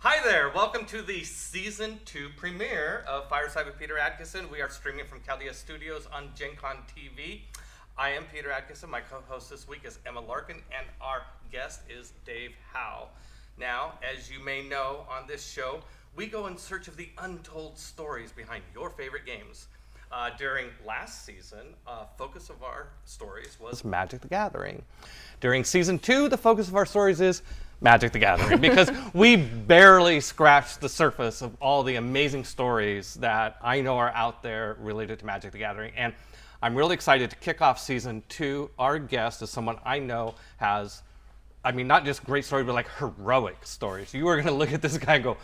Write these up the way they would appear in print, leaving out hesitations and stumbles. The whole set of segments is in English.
Hi there, welcome to the Season 2 premiere of Fireside with Peter Adkison. We are streaming from Caldea Studios on Gen Con TV. I am Peter Adkison. My co-host this week is Emma Larkin, and our guest is Dave Howell. Now, as you may know, on this show, we go in search of the untold stories behind your favorite games. During last season, focus of our stories was Magic the Gathering. During Season 2, the focus of our stories is Magic the Gathering, because we barely scratched the surface of all the amazing stories that I know are out there related to Magic the Gathering. And I'm really excited to kick off Season 2. Our guest is someone I know has, not just great stories, but like heroic stories. You are going to look at this guy and go,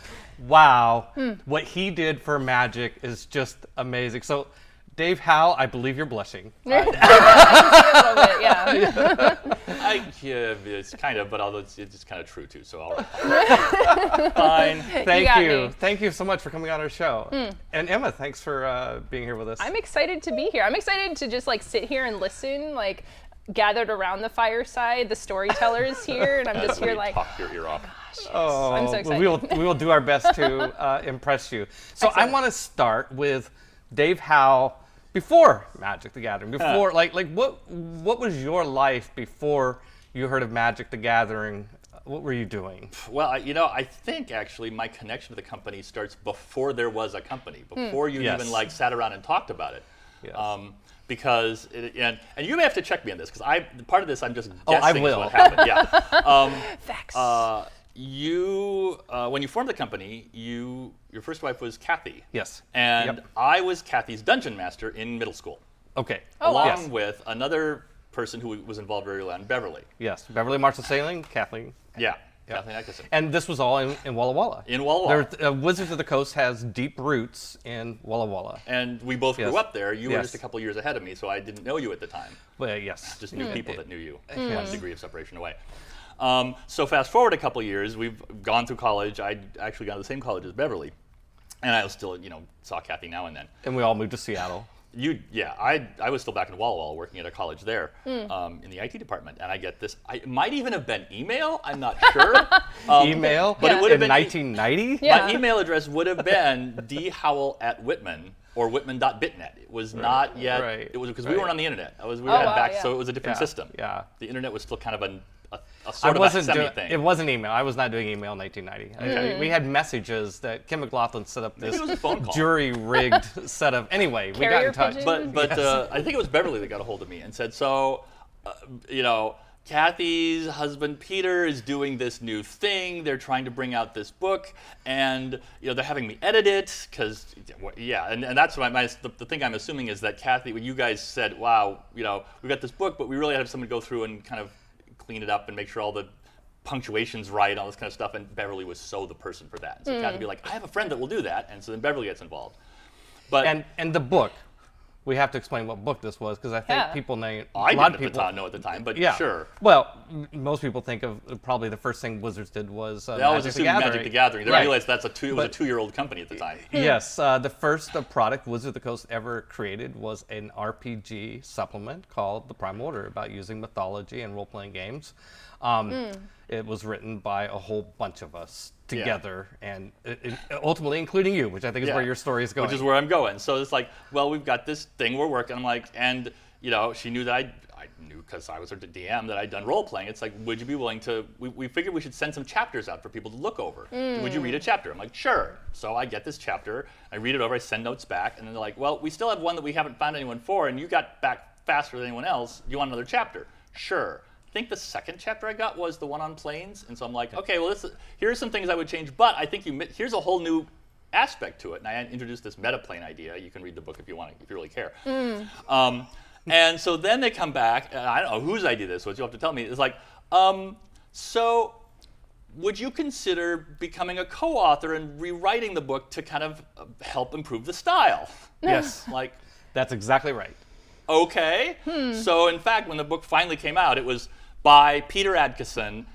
wow, what he did for Magic is just amazing. So, Dave Howell, I believe you're blushing. I can see a little bit, yeah. It's kind of, but although it's kind of true too, so all right. Fine. Thank you. Thank you so much for coming on our show. And Emma, thanks for being here with us. I'm excited to be here. I'm excited to just sit here and listen, gathered around the fireside, the storytellers here, and I'm just here talk your ear off. Gosh, yes. I'm so excited. We will do our best to impress you. So excellent. I want to start with Dave Howell before Magic the Gathering. Before, what was your life before you heard of Magic the Gathering? What were you doing? Well, I think actually my connection to the company starts before there was a company, before you even sat around and talked about it. Yes. Because and you may have to check me on this, because part of this I'm just guessing is what happened. Yeah. Facts. When you formed the company, your first wife was Kathy. Yes. And I was Kathy's dungeon master in middle school. Okay. Along with another person who was involved very early on, Beverly. Yes. Beverly Marshall Sailing, Kathleen. Yeah. Kathleen Adkison. And this was all in Walla Walla. In Walla Walla. Wizards of the Coast has deep roots in Walla Walla. And we both grew up there. You were just a couple years ahead of me, so I didn't know you at the time. Well, yes. Just knew people that knew you. One degree of separation away. So fast forward a couple years, we've gone through college. I'd actually gone to the same college as Beverly. And I was still, saw Kathy now and then. And we all moved to Seattle. I was still back in Walla Walla working at a college there in the IT department, and I get this. It might even have been email. I'm not sure. Email, but it would have been 1990. Yeah. My email address would have been dhowell@whitman or whitman.bitnet. It was not yet. Right. It was because we weren't on the internet. So it was a different system. Yeah. The internet was still kind of a sort of a semi-thing. It wasn't email. I was not doing email in 1990. We had messages that Kim McLaughlin set up this it was a phone call. jury-rigged set of. Anyway, we got in touch. Pigeon? But I think it was Beverly that got a hold of me and said, Kathy's husband Peter is doing this new thing. They're trying to bring out this book, and they're having me edit it and that's the thing I'm assuming is that Kathy, when you guys said, wow, we got this book, but we really have someone go through and kind of clean it up and make sure all the punctuation's right, all this kind of stuff, and Beverly was the person for that. And so Kathy would be like, I have a friend that will do that, and so then Beverly gets involved. But and the book. We have to explain what book this was, because I think people know. I didn't know at the time, but sure. Well, most people think of probably the first thing Wizards did was Magic the Gathering. They realized it was a 2-year-old company at the time. Yes, the first product Wizards of the Coast ever created was an RPG supplement called The Primal Order, about using mythology and role-playing games. It was written by a whole bunch of us together, and ultimately including you, which I think is where your story is going. Which is where I'm going. So it's we've got this thing we're working. I'm like, and she knew that I knew because I was her DM that I'd done role playing. It's like, would you be willing to? We figured we should send some chapters out for people to look over. Would you read a chapter? I'm like, sure. So I get this chapter, I read it over, I send notes back, and then they're like, well, we still have one that we haven't found anyone for, and you got back faster than anyone else. Do you want another chapter? Sure. I think the second chapter I got was the one on planes, and so I'm like, okay, well, here are some things I would change, but I think here's a whole new aspect to it, and I introduced this meta plane idea. You can read the book if you want, if you really care. And so then they come back, and I don't know whose idea this was. You'll have to tell me. It's like, so would you consider becoming a co-author and rewriting the book to kind of help improve the style? Yes, that's exactly right. Okay. So in fact, when the book finally came out, it was by Peter Adkison,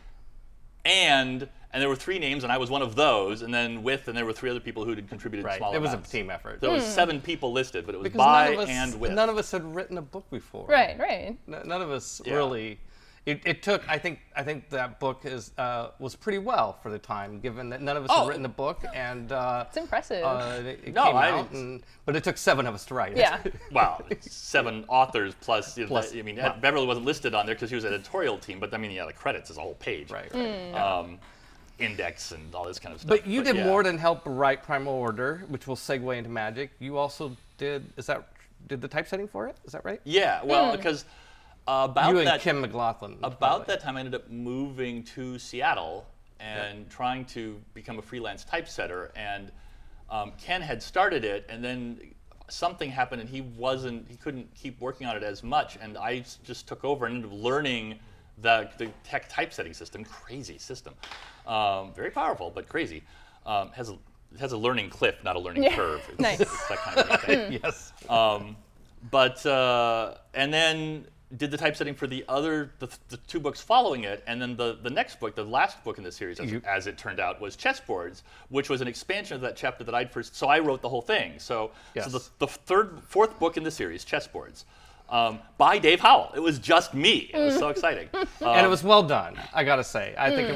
and there were 3 names, and I was one of those, and then there were 3 other people who had contributed small amounts. It was a team effort. There was 7 people listed, but it was by and with. None of us had written a book before. Right. None of us really. It took. I think that book was pretty well for the time, given that none of us had written the book, and It's impressive. it came out. But it took 7 of us to write it. Yeah. Wow, 7 authors plus. Plus, I mean, Beverly wasn't listed on there because she was editorial team, but I mean, yeah, the credits is a whole page. Right. Index and all this kind of stuff. But you did yeah. more than help write Primal Order, which will segue into Magic. You also did the typesetting for it? Is that right? Yeah, well, because about you and that Kim McLaughlin. about that time, I ended up moving to Seattle and trying to become a freelance typesetter. And Ken had started it, and then something happened, and he couldn't keep working on it as much, and I just took over and ended up learning the tech typesetting system. Crazy system, very powerful but crazy. It has a learning cliff, not a learning curve. Nice. It's that kind of thing. Yes. And then did the typesetting for the 2 books following it, and then the next book, the last book in the series, as it turned out, was Chessboards, which was an expansion of that chapter that I'd first. So I wrote the whole thing. So the fourth book in the series, Chessboards, by Dave Howell. It was just me. It was so exciting. And it was well done, I gotta say. I think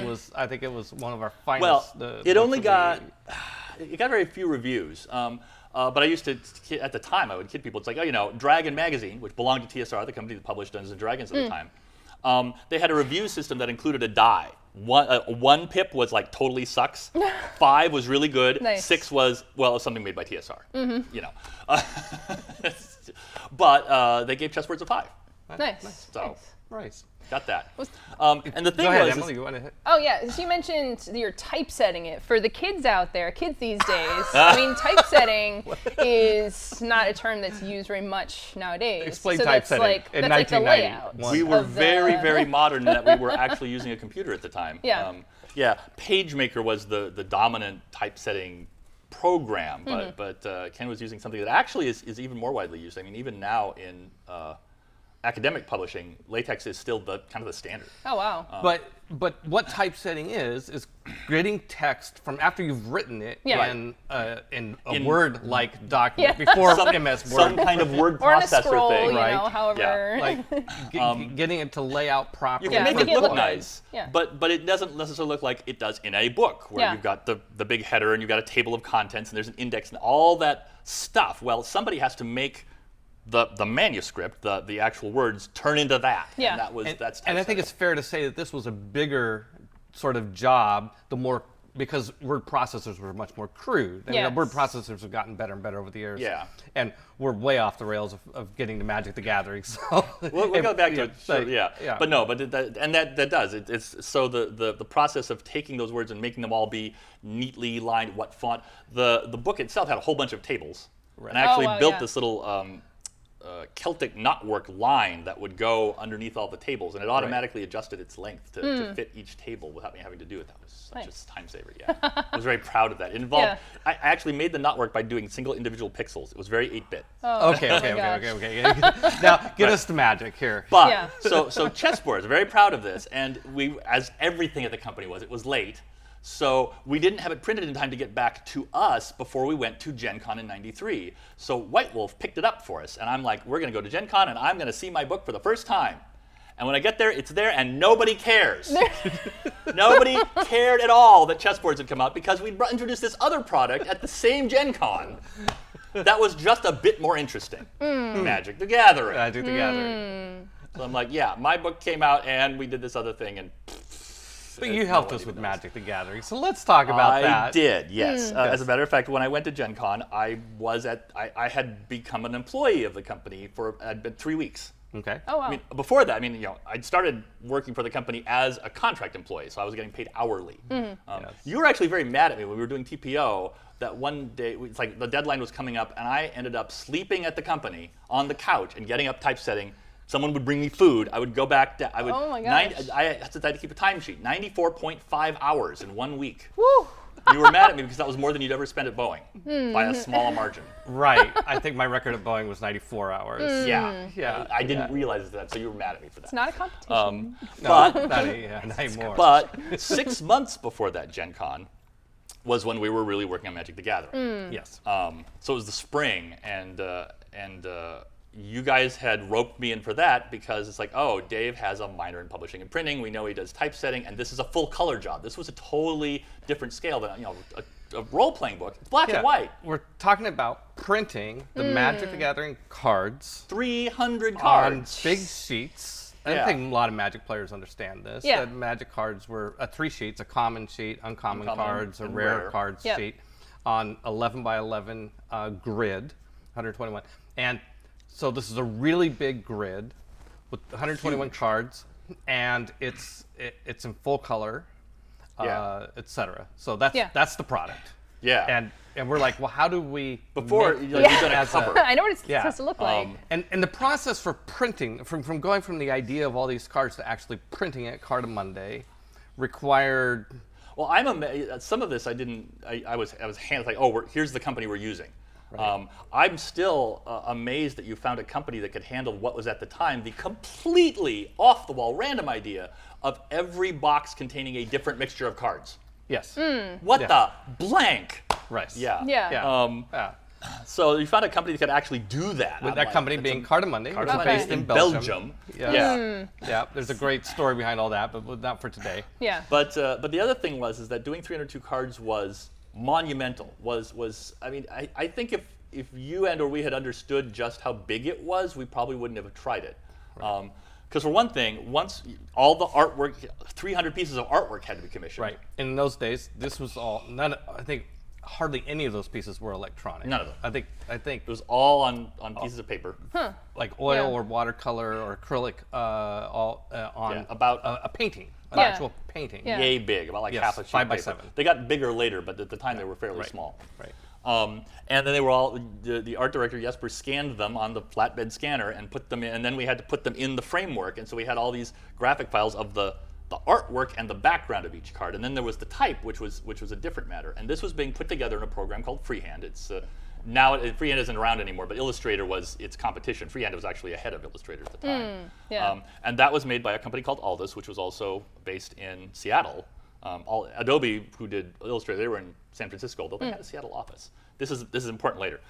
it was one of our finest. Well, it got very few reviews. But I used to, at the time, I would kid people. It's like, Dragon Magazine, which belonged to TSR, the company that published Dungeons and Dragons at the time. They had a review system that included a die. One pip was like totally sucks. 5 was really good. Nice. 6 was, well, it was something made by TSR. But they gave Chessboards a 5. Nice. So Right. got that. And the thing Go ahead, was, Emily. You want to? Oh yeah, so you mentioned you're typesetting it. For the kids out there, kids these days, I mean, typesetting is not a term that's used very much nowadays. Explain so typesetting in that's like the layout. we were very, very modern in that we were actually using a computer at the time. Yeah. PageMaker was the dominant typesetting program, but Ken was using something that actually is even more widely used. I mean, even now in academic publishing, LaTeX is still the kind of the standard. Oh wow. But what typesetting is getting text from after you've written it in a Word-like document before MS Word. Some kind of word or on a processor scroll, thing. however. Like getting it to lay out properly. You can make it look nice, Yeah. but it doesn't necessarily look like it does in a book, where Yeah. you've got the big header and you've got a table of contents and there's an index and all that stuff. Well, somebody has to make the manuscript, the actual words, turn into that. Yeah. And that's And I think it's fair to say that this was a bigger sort of job, because word processors were much more crude. And Yes. word processors have gotten better and better over the years. Yeah. And we're way off the rails of getting to Magic the Gathering. So We'll go back to it. Sure, like, yeah. But no, that does. It's so the process of taking those words and making them all be neatly lined, what font. The book itself had a whole bunch of tables. Right. And I actually built this little Celtic knotwork line that would go underneath all the tables, and it automatically adjusted its length to fit each table without me having to do it. That was such a time saver. Yeah, I was very proud of that. It involved. Yeah. I actually made the knotwork by doing single individual pixels. It was very 8-bit. Oh, Okay. gosh. Now get us to Magic here. But so Chessboards, very proud of this, and as everything at the company was, it was late. So we didn't have it printed in time to get back to us before we went to Gen Con in '93. So White Wolf picked it up for us, and I'm like, we're going to go to Gen Con, and I'm going to see my book for the first time. And when I get there, it's there, and nobody cares. Nobody cared at all that Chessboards had come out, because we'd introduced this other product at the same Gen Con that was just a bit more interesting. Magic the Gathering. Magic the Gathering. So I'm like, yeah, my book came out, and we did this other thing, and But you helped us with Magic the Gathering, so let's talk about that. I did, yes. As a matter of fact, when I went to Gen Con, I had become an employee of the company I'd been 3 weeks. Okay. Oh wow. I mean, before that, I'd started working for the company as a contract employee, so I was getting paid hourly. You were actually very mad at me when we were doing TPO. That one day, it's like the deadline was coming up, and I ended up sleeping at the company on the couch and getting up typesetting. Someone would bring me food. I would go back. Oh my gosh. I had to keep a timesheet. 94.5 hours in 1 week. Woo. You were mad at me because that was more than you'd ever spent at Boeing by a small margin. Right. I think my record at Boeing was 94 hours. Yeah. I didn't realize that, so you were mad at me for that. It's not a competition. But Not anymore. But 6 months before that Gen Con was when we were really working on Magic the Gathering. Yes. So it was the spring, and you guys had roped me in for that because it's like, oh, Dave has a minor in publishing and printing. We know he does typesetting, and this is a full color job. This was a totally different scale than a role-playing book. It's black and white. We're talking about printing the Magic the Gathering cards 300 on cards. big sheets. I think a lot of Magic players understand this. Yeah. That Magic cards were 3 sheets: a common sheet, uncommon cards, a and rare rare. cards Yep. sheet, on 11 by 11 grid, 121. And so this is a really big grid with 121 cards, and it's in full color, etc. So that's the product. Yeah. And we're like, well, how do we Before, make you've done a as a- cover. I know what it's Yeah. supposed to look like. And the process for printing, from going from the idea of all these cards to actually printing it, Card of Monday, required. Well, I'm amazed. Some of this I didn't. I was like, oh, here's the company we're using. Right. I'm still amazed that you found a company that could handle what was at the time the completely off-the-wall random idea of every box containing a different mixture of cards. Yes. What the blank? Right. Yeah. Yeah. Yeah. So you found a company that could actually do that. With I'm that like, company that's being Card of Monday, which is Okay. based in Belgium. Yeah. Yeah. There's a great story behind all that, but not for today. Yeah. But the other thing is that doing 302 cards was monumental. I mean, I think if you and or we had understood just how big it was, we probably wouldn't have tried it. Because for one thing, once all the artwork, 300 pieces of artwork had to be commissioned. Right. In those days, this was all. I think hardly any of those pieces were electronic. None of them. I think It was all on pieces of paper. like oil Yeah. or watercolor or acrylic, all on Yeah, about- a painting, an Yeah. actual painting. Yeah. Yay big, about like Yes, half a sheet 5 of by paper. 7. They got bigger later, but at the time they were fairly Right. small. Right. And then they were all, the art director Jesper scanned them on the flatbed scanner and put them in, and then we had to put them in the framework. And so we had all these graphic files of the artwork and the background of each card. And then there was the type, which was a different matter. And this was being put together in a program called Freehand. It's now Freehand isn't around anymore, but Illustrator was its competition. Freehand was actually ahead of Illustrator at the time. yeah. And that was made by a company called Aldus, which was also based in Seattle. Adobe, who did Illustrator, they were in San Francisco, although they had a Seattle office. This is important later.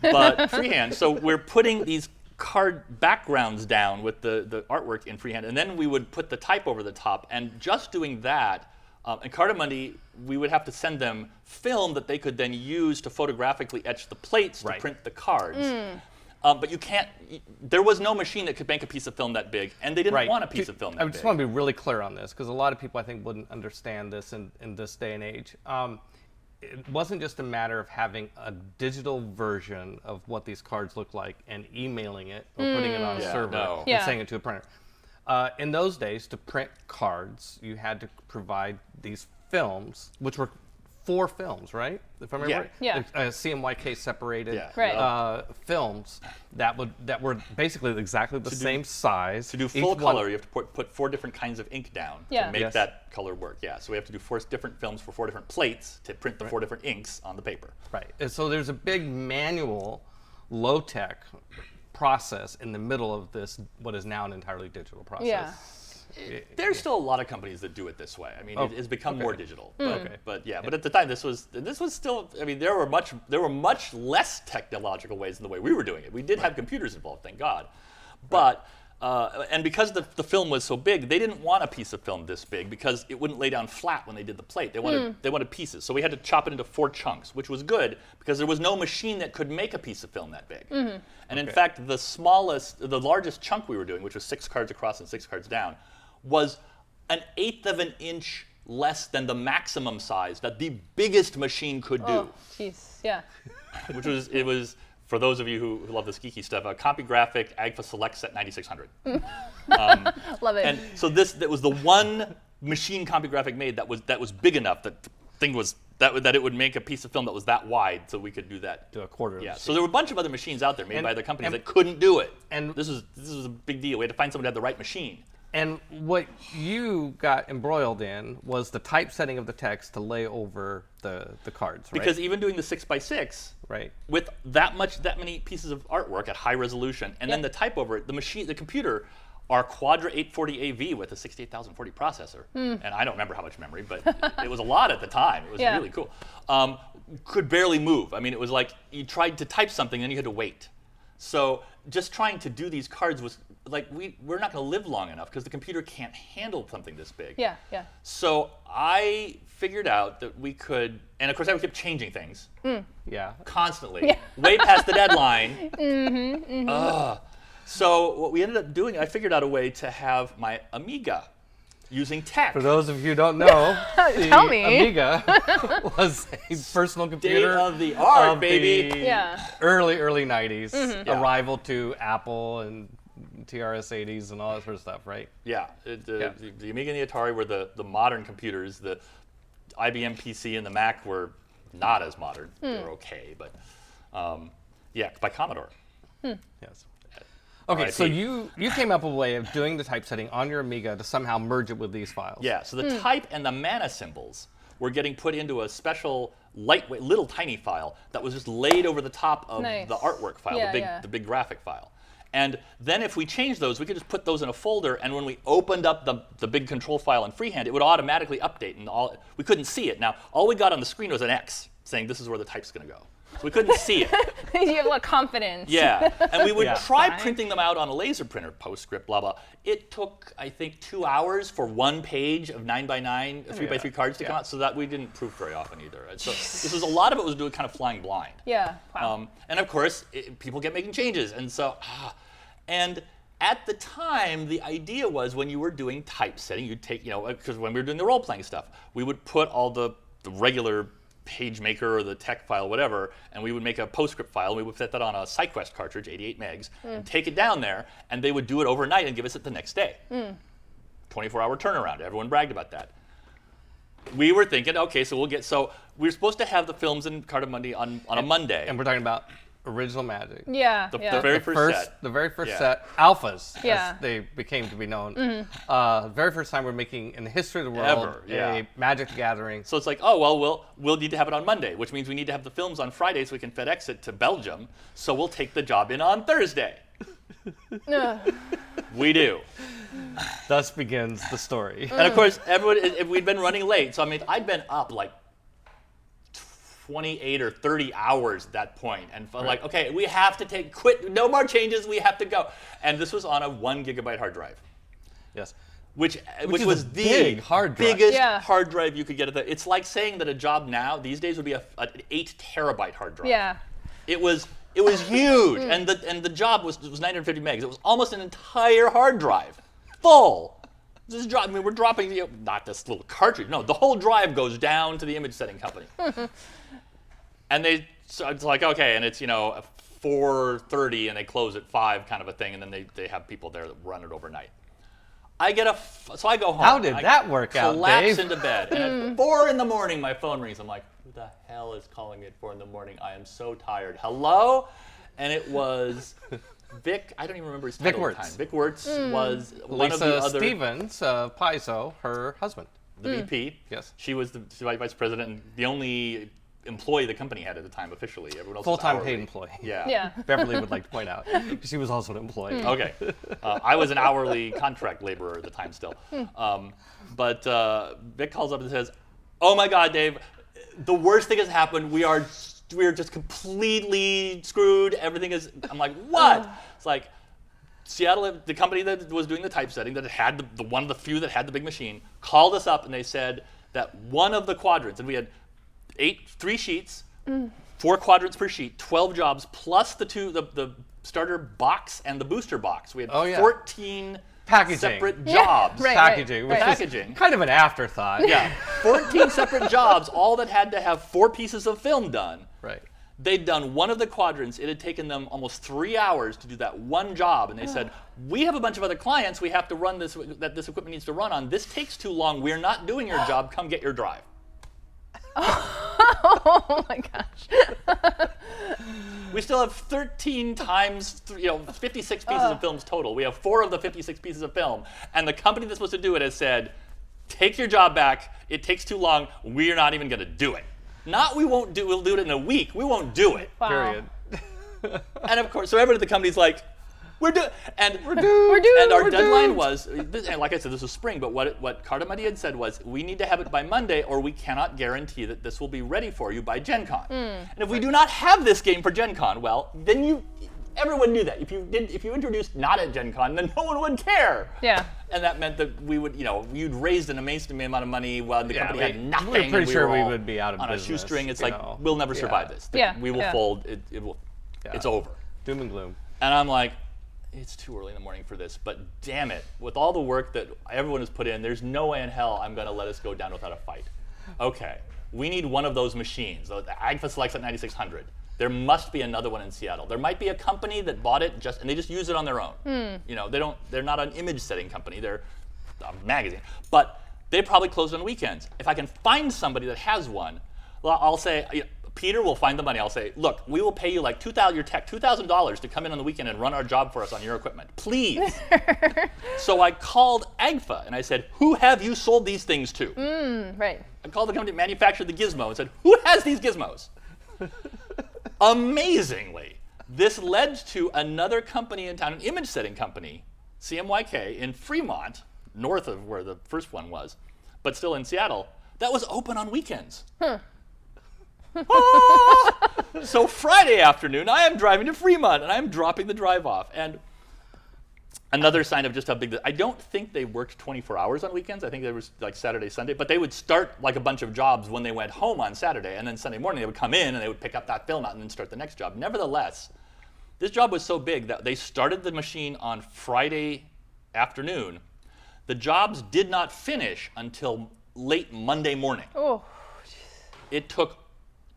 But Freehand, so we're putting these card backgrounds down with the artwork in Freehand, and then we would put the type over the top, and just doing that, in Card of Monday, we would have to send them film that they could then use to photographically etch the plates to Right. print the cards. But you can't, there was no machine that could make a piece of film that big, and they didn't want a piece of film that I big. just want to be really clear on this, because a lot of people, I think, wouldn't understand this in this day and age. It wasn't just a matter of having a digital version of what these cards look like and emailing it or putting it on a Yeah, server no. and Yeah. sending it to a printer. In those days, to print cards, you had to provide these films, which were 4 films, right? If I remember Yeah. right? Yeah. CMYK separated Yeah. Right. films that were basically exactly the same size. To do Each full one- color, you have to put 4 different kinds of ink down Yeah. to make Yes. that color work. Yeah, so we have to do 4 different films for 4 different plates to print the 4 different inks on the paper. Right. And so there's a big manual, low-tech process in the middle of this, what is now an entirely digital process. Yeah. There's still a lot of companies that do it this way. I mean, it has become more digital. But, Okay. but at the time, this was still. I mean, there were much less technological ways than the way we were doing it. We did have computers involved, thank God, but. And because the film was so big, they didn't want a piece of film this big because it wouldn't lay down flat when they did the plate. They wanted pieces. So we had to chop it into 4 chunks, which was good because there was no machine that could make a piece of film that big. And in fact, the largest chunk we were doing, which was 6 cards across and 6 cards down, was 1/8 of an inch less than the maximum size that the biggest machine could do. Oh, jeez. Yeah. It was for those of you who love this geeky stuff, a CompuGraphic Agfa Select Set 9600. Love it. And so that was the one machine CompuGraphic made that was big enough that it would make a piece of film that was that wide, so we could do that. To a quarter of Yeah. the So there were a bunch of other machines out there made And- by other companies and- that couldn't do it. and- this was a big deal. We had to find someone who had the right machine. And what you got embroiled in was the typesetting of the text to lay over the cards, right? Because even doing the 6x6 Right. with that many pieces of artwork at high resolution, and then the type over it, the computer, our Quadra 840 AV with a 68040 processor, and I don't remember how much memory, but it was a lot at the time. It was really cool. Could barely move. I mean, it was like you tried to type something, then you had to wait. So just trying to do these cards was like, we're not going to live long enough because the computer can't handle something this big. Yeah. So I figured out that we could, and of course I kept changing things. Yeah. Constantly, way past the deadline. So what we ended up doing, I figured out a way to have my Amiga using tech. For those of you who don't know, the Tell me. Amiga was a personal computer State of the art, of baby. the Yeah. early 90s, Yeah. arrival to Apple and TRS-80s and all that sort of stuff, right? Yeah, the Amiga and the Atari were the modern computers. The IBM PC and the Mac were not as modern. They were okay, but yeah, by Commodore. Yes. Okay, so RIP. you came up with a way of doing the typesetting on your Amiga to somehow merge it with these files. Yeah, so the type and the mana symbols were getting put into a special lightweight, little tiny file that was just laid over the top of Nice. the artwork file, Yeah, the big graphic file. And then if we changed those, we could just put those in a folder, and when we opened up the big control file in freehand, it would automatically update, and we couldn't see it. Now, all we got on the screen was an X saying this is where the type's going to go. So we couldn't see it. You have a lot of confidence. Yeah, and we would Yeah. try Fine. printing them out on a laser printer, PostScript, blah, blah. It took, I think, 2 hours for one page of 9x9, 3x3 cards to come Yeah. out, so that we didn't proof very often either. So this was a lot of it was doing kind of flying blind. Yeah. Wow. And of course, people kept making changes, and so, and at the time, the idea was when you were doing typesetting, you'd take, because when we were doing the role-playing stuff, we would put all the regular PageMaker or the tech file, whatever, and we would make a PostScript file, and we would set that on a SideQuest cartridge, 88 megs, and take it down there, and they would do it overnight and give us it the next day. 24-hour turnaround. Everyone bragged about that. We were thinking, okay, so we were supposed to have the films in Cardamundi on a Monday. And we're talking about Original Magic. Yeah. the yeah. very first set. The very first Yeah. set, alphas, Yeah. as they became to be known. The very first time we're making, in the history of the world, Ever, yeah. a Magic the Gathering. So it's like, oh, well, we'll need to have it on Monday, which means we need to have the films on Friday so we can FedEx it to Belgium, so we'll take the job in on Thursday. We do. Thus begins the story. And of course, if we'd been running late, so I mean, I'd been up like 28 or 30 hours at that point, and felt like, okay, we have to quit, no more changes, we have to go. And this was on a 1 gigabyte hard drive, Yes. which is was a the big hard drive. biggest Yeah. hard drive you could get. It's like saying that a job now, these days, would be an 8 terabyte hard drive. Yeah. It was huge, and the job was 950 megs. It was almost an entire hard drive, full. We're dropping not this little cartridge. No, the whole drive goes down to the image setting company. And so it's like, okay, and it's 4:30, and they close at 5, kind of a thing, and then they have people there that run it overnight. So I go home. How did I that work out, collapse Dave? into bed, and at 4 in the morning, my phone rings. I'm like, who the hell is calling me at 4 in the morning? I am so tired. Hello? And it was Vic. I don't even remember his title at the Wirtz. time. Vic Wirtz was one of the Lisa other. Stevens, Paizo, her husband. The VP. Yes. She was the vice president and the only employee the company had at the time officially. Everyone else was Full-time hourly. paid employee. Yeah. Yeah. Beverly would like to point out. She was also an employee. Okay. I was an hourly contract laborer at the time still. But Vic calls up and says, "Oh my God, Dave, the worst thing has happened. We are just completely screwed. Everything is." I'm like, "What?" It's like Seattle, the company that was doing the typesetting, that had the one of the few that had the big machine, called us up and they said that one of the quadrants, and we had 3 sheets, 4 quadrants per sheet, 12 jobs, plus the starter box and the booster box. We had Oh, yeah. 14 Packaging. separate Yeah, jobs. right. Packaging, which Packaging. is kind of an afterthought. Yeah, 14 separate jobs, all that had to have 4 pieces of film done. Right. They'd done one of the quadrants. It had taken them almost 3 hours to do that one job, and they said, "We have a bunch of other clients we have to run this equipment needs to run on. This takes too long. We're not doing your job. Come get your drive." Oh my gosh. We still have 13 times, 56 pieces of films total. We have 4 of the 56 pieces of film, and the company that's supposed to do it has said, "Take your job back. It takes too long. We're not even going to do it. Not we'll do it in a week. We won't do it." Wow. Period. And of course, so everybody at the company's like, "We're doing," and We're due. And our we're deadline due. was, and like I said, this was spring, but what Cardamundi had said was, we need to have it by Monday, or we cannot guarantee that this will be ready for you by Gen Con. And if we do not have this game for Gen Con, well, then everyone knew that. If you introduced not at Gen Con, then no one would care. Yeah. And that meant that we would, you'd raised an amazing amount of money while the company had nothing. We're pretty and sure were we all would be out of on business. a shoestring. It's you like, know. we'll never survive this. We will fold. It will. It's over. Doom and gloom. And I'm like, it's too early in the morning for this, but damn it, with all the work that everyone has put in, there's no way in hell I'm going to let us go down without a fight. Okay, we need one of those machines. The Agfa selects at 9600. There must be another one in Seattle. There might be a company that bought it and they just use it on their own. They're not an image setting company. They're a magazine, but they probably close on weekends. If I can find somebody that has one, well, I'll say, Peter will find the money. I'll say, look, we will pay you like $2,000 to come in on the weekend and run our job for us on your equipment, please. So I called Agfa and I said, who have you sold these things to? Right. I called the company that manufactured the gizmo and said, who has these gizmos? Amazingly, this led to another company in town, an image setting company, CMYK, in Fremont, north of where the first one was, but still in Seattle, that was open on weekends. So Friday afternoon, I am driving to Fremont, and I'm dropping the drive off. And another sign of just how big I don't think they worked 24 hours on weekends. I think they were like Saturday, Sunday. But they would start like a bunch of jobs when they went home on Saturday, and then Sunday morning they would come in and they would pick up that film out and then start the next job. Nevertheless, this job was so big that they started the machine on Friday afternoon. The jobs did not finish until late Monday morning. Oh. It took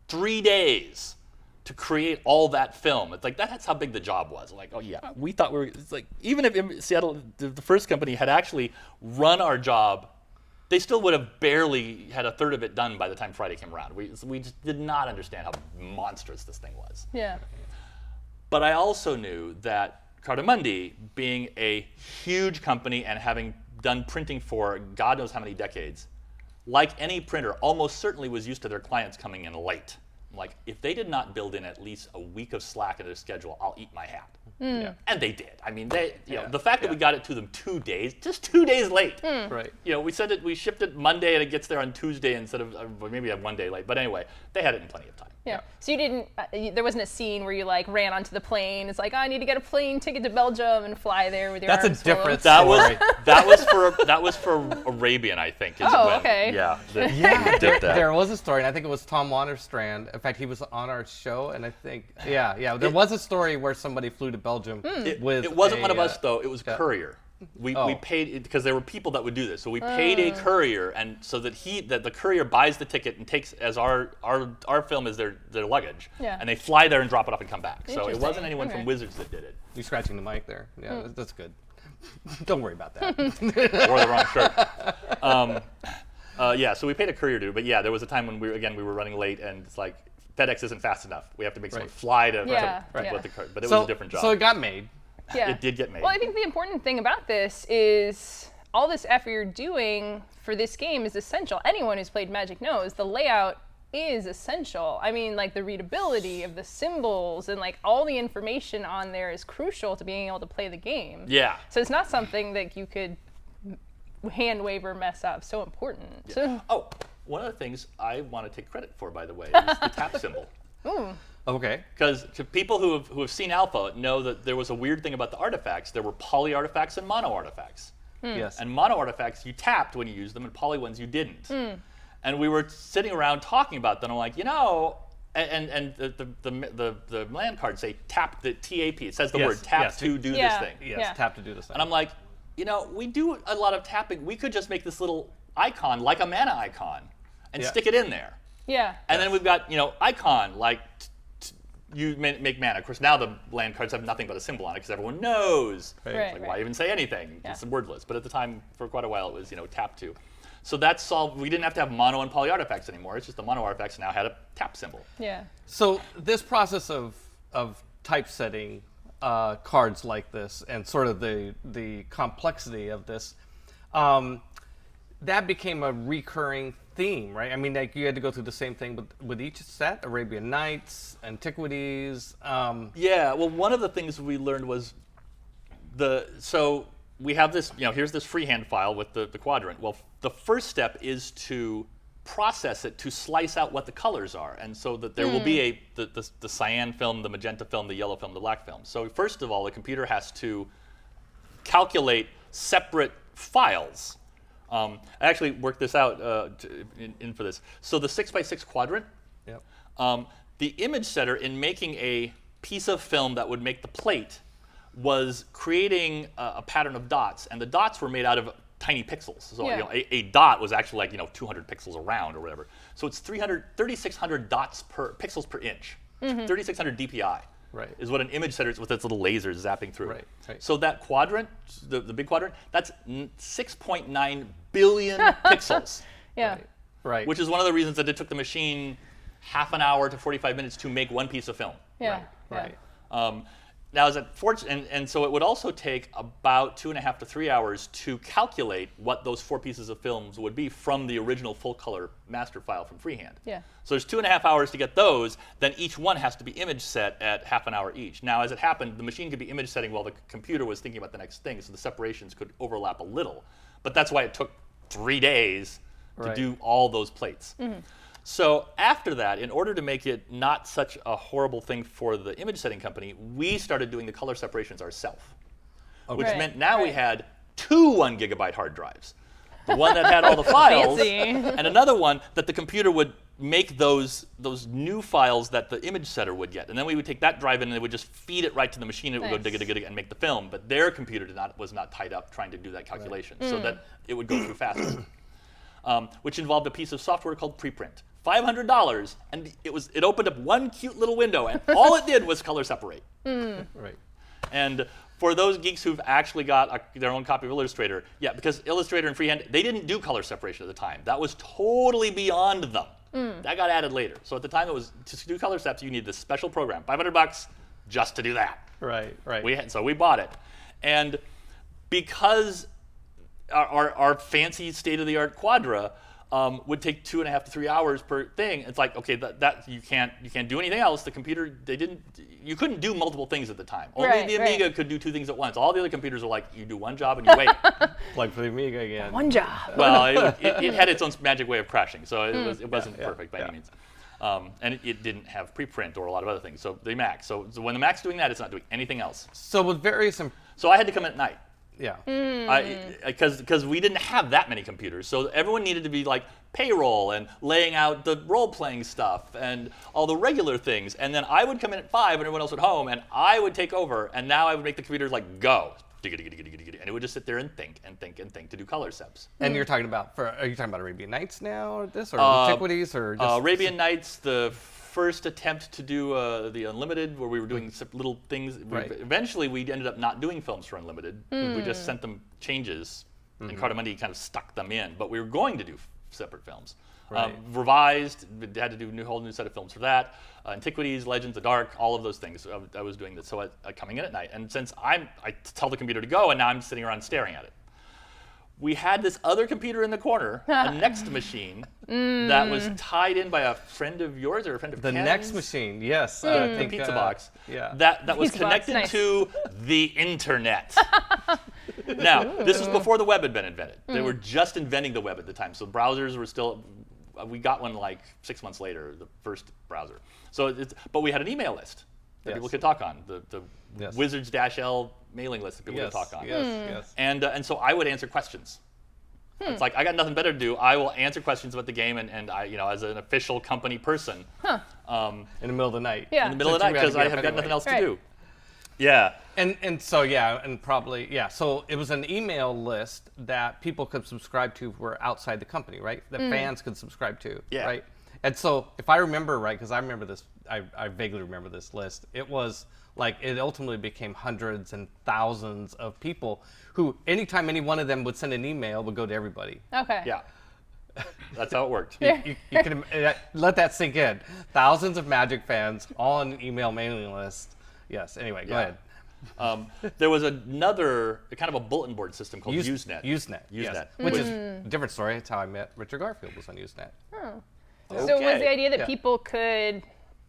3 days to create all that film. It's like, that's how big the job was. Like, oh yeah, we thought it's like, even if Seattle, the first company had actually run our job, they still would have barely had a third of it done by the time Friday came around. We just did not understand how monstrous this thing was. Yeah. But I also knew that Cartamundi, being a huge company and having done printing for God knows how many decades, like any printer, almost certainly was used to their clients coming in late. Like, if they did not build in at least a week of slack in their schedule, I'll eat my hat. Yeah. And they did. I mean, the fact that we got it to them 2 days, just 2 days late. Right. We shipped it Monday and it gets there on Tuesday instead of maybe 1 day late. But anyway, they had it in plenty of time. Yeah. So you didn't. There wasn't a scene where you like ran onto the plane. It's like, oh, I need to get a plane ticket to Belgium and fly there with your That's a arms full of- different That was for Arabian, I think. Okay. Yeah. Yeah, did that. there was a story, and I think it was Tom Wanderstrand. In fact, he was on our show, and I think, there was a story where somebody flew to Belgium with. It wasn't one of us though. It was a courier. We paid because there were people that would do this. So we paid a courier, and so that the courier buys the ticket and takes as our film as their luggage, and they fly there and drop it off and come back. So it wasn't anyone from Wizards that did it. You scratching the mic there? Yeah, that's good. Don't worry about that. Or the wrong shirt. So we paid a courier to do it, but there was a time when we were running late, and it's like FedEx isn't fast enough. We have to make someone fly to put the cart. But it was a different job. So it got made. Yeah. It did get made. Well, I think the important thing about this is all this effort you're doing for this game is essential. Anyone who's played Magic knows the layout is essential. I mean, like the readability of the symbols and like all the information on there is crucial to being able to play the game. Yeah. So it's not something that you could hand wave or mess up. So important. Yeah. So, Oh, one of the things I want to take credit for, by the way, is the tap symbol. Okay. Because to people who have seen Alpha know that there was a weird thing about the artifacts. There were poly artifacts and mono artifacts. Yes. And mono artifacts you tapped when you used them, and poly ones you didn't. And we were sitting around talking about them. I'm like, and the land cards say tap the TAP. It says the word tap to do this thing. Yes, tap to do this thing. And I'm like, we do a lot of tapping. We could just make this little icon like a mana icon and stick it in there. yeah. And then we've got, icon like you make mana. Of course, now the land cards have nothing but a symbol on it because everyone knows. Right. Right, Like, why even say anything? Yeah. It's wordless. But at the time, for quite a while, it was, tap to. So that solved. We didn't have to have mono and poly artifacts anymore. It's just the mono artifacts now had a tap symbol. Yeah. So this process of typesetting cards like this and sort of the complexity of this, that became a recurring theme, right? I mean, like you had to go through the same thing with each set, Arabian Nights, Antiquities. Yeah. Well, one of the things we learned was so we have this, here's this freehand file with the quadrant. Well, the first step is to process it to slice out what the colors are, and so that there will be the cyan film, the magenta film, the yellow film, the black film. So first of all, the computer has to calculate separate files. I actually worked this out in for this. So the 6x6 quadrant, Yep. the image setter, in making a piece of film that would make the plate, was creating a pattern of dots, and the dots were made out of tiny pixels. So Yeah. a dot was actually like 200 pixels around or whatever. So it's 3,600 dots per pixels per inch. 3,600 DPI. Right. Is what an image setter is with its little lasers zapping through. Right, right. So that quadrant, the big quadrant, that's 6.9 billion pixels, Yeah. Right. which is one of the reasons that it took the machine half an hour to 45 minutes to make one piece of film. Yeah. Right. Now, is that and so it would also take about 2.5 to 3 hours to calculate what those 4 pieces of films would be from the original full color master file from freehand. Yeah. So there's 2.5 hours to get those. Then each one has to be image set at half an hour each. Now, as it happened, the machine could be image setting while the computer was thinking about the next thing, so the separations could overlap a little. But that's why it took 3 days to Right. do all those plates. So after that, in order to make it not such a horrible thing for the image setting company, we started doing the color separations ourselves, which Right, meant now we right. had 2 1 gigabyte hard drives. The one that had all the files, Fancy. and another one that the computer would make those new files that the image setter would get. And then we would take that drive in and it would just feed it right to the machine, and it would go Nice. dig and make the film. But their computer was not tied up trying to do that calculation, so that it would go through faster. Which involved a piece of software called preprint. $500, and it opened up one cute little window, and all it did was color separate. Right. And for those geeks who've actually got their own copy of Illustrator, yeah, because Illustrator and freehand, they didn't do color separation at the time. That was totally beyond them. That got added later. So at the time, it was to do color steps, you need this special program, $500 just to do that. Right. Right. So we bought it, and because our fancy state-of-the-art Quadra would take 2.5 to 3 hours per thing. It's like, okay, that you can't do anything else. The computer, you couldn't do multiple things at the time. Only Right, the Amiga right. could do 2 things at once. All the other computers are like, you do one job and you wait. Plug for the Amiga again. One job. Well, it had its own magic way of crashing, so it wasn't perfect by yeah. any means. And it didn't have preprint or a lot of other things. So the Mac. So when the Mac's doing that, it's not doing anything else. So with various, So I had to come in at night. yeah. Because we didn't have that many computers, so everyone needed to be like payroll and laying out the role-playing stuff and all the regular things. And then I would come in at 5 and everyone else at home, and I would take over, and now I would make the computers like go, and it would just sit there and think to do color steps. And you're talking about are you talking about Arabian Nights now, or this, or Antiquities, or just Arabian Nights, the first attempt to do the Unlimited, where we were doing little things. Right. Eventually, we ended up not doing films for Unlimited. We just sent them changes, and Cardamundi kind of stuck them in. But we were going to do separate films. Right. Revised, we had to do a whole new set of films for that. Antiquities, Legends, The Dark, all of those things. I was doing that. So coming in at night. And since I tell the computer to go, and now I'm sitting around staring at it. We had this other computer in the corner, a Next machine, that was tied in by a friend of yours or a friend of the Ken's. Next Machine? Yes, The I think, pizza box. Yeah. That was Pizza box, connected nice. to the internet. Now, this was before the web had been invented. They were just inventing the web at the time. So browsers were still, we got one like 6 months later, the first browser. But we had an email list that Yes. people could talk on, the Yes. Wizards-L mailing list that people Yes. could talk on. Yes. And so I would answer questions. It's like, I got nothing better to do. I will answer questions about the game, and I, as an official company person, In the middle of the night. Yeah. in the middle of the night, because I have got nothing else to Right. do. Yeah. And so yeah, and probably yeah. So it was an email list that people could subscribe to who were outside the company, right? That fans could subscribe to, Yeah. right? And so if I remember right, because I remember this, I vaguely remember this list. It was like it ultimately became hundreds and thousands of people who, anytime any one of them would send an email, would go to everybody. Okay. Yeah. That's how it worked. You can let that sink in. Thousands of Magic fans all on an email mailing list. Yes. Anyway, go Yeah. ahead. There was another kind of a bulletin board system called Usenet. Usenet. Usenet. Yes. Which is a different story. It's how I met Richard Garfield, was on Usenet. So it was the idea that Yeah. people could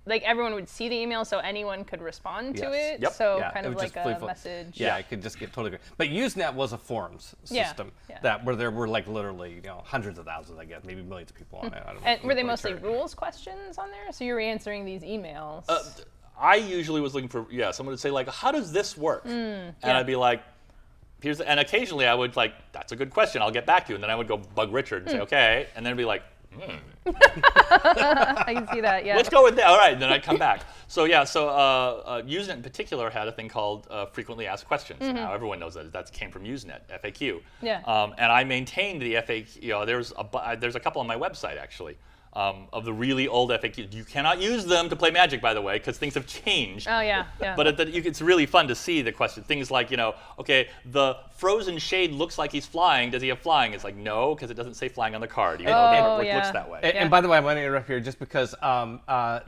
like everyone would see the email, so anyone could respond to Yes. it. Yep. So Yeah, kind it of would like just a flip. message. Yeah, it could just get totally great. But Usenet was a forums Yeah, system yeah. that where there were like literally hundreds of thousands, I guess, maybe millions of people on it. I don't know. And were they Really mostly charted. rules questions on there? So you were answering these emails. I usually was looking for someone would say like, how does this work? And I'd be like, and occasionally I would like, that's a good question, I'll get back to you, and then I would go bug Richard and say, okay, and then it'd be like, I can see that. Yeah. let's go with that. All right, and then I'd come back. So Usenet in particular had a thing called frequently asked questions. Now everyone knows that came from Usenet, FAQ. Yeah. And I maintained the FAQ. There's a couple on my website actually. Of the really old FAQs. You cannot use them to play Magic, by the way, because things have changed. Oh yeah. But it's really fun to see the question. Things like, okay, the frozen shade looks like he's flying. Does he have flying? It's like, no, because it doesn't say flying on the card. Even though the artwork yeah. looks that way. And by the way, I'm going to interrupt here just because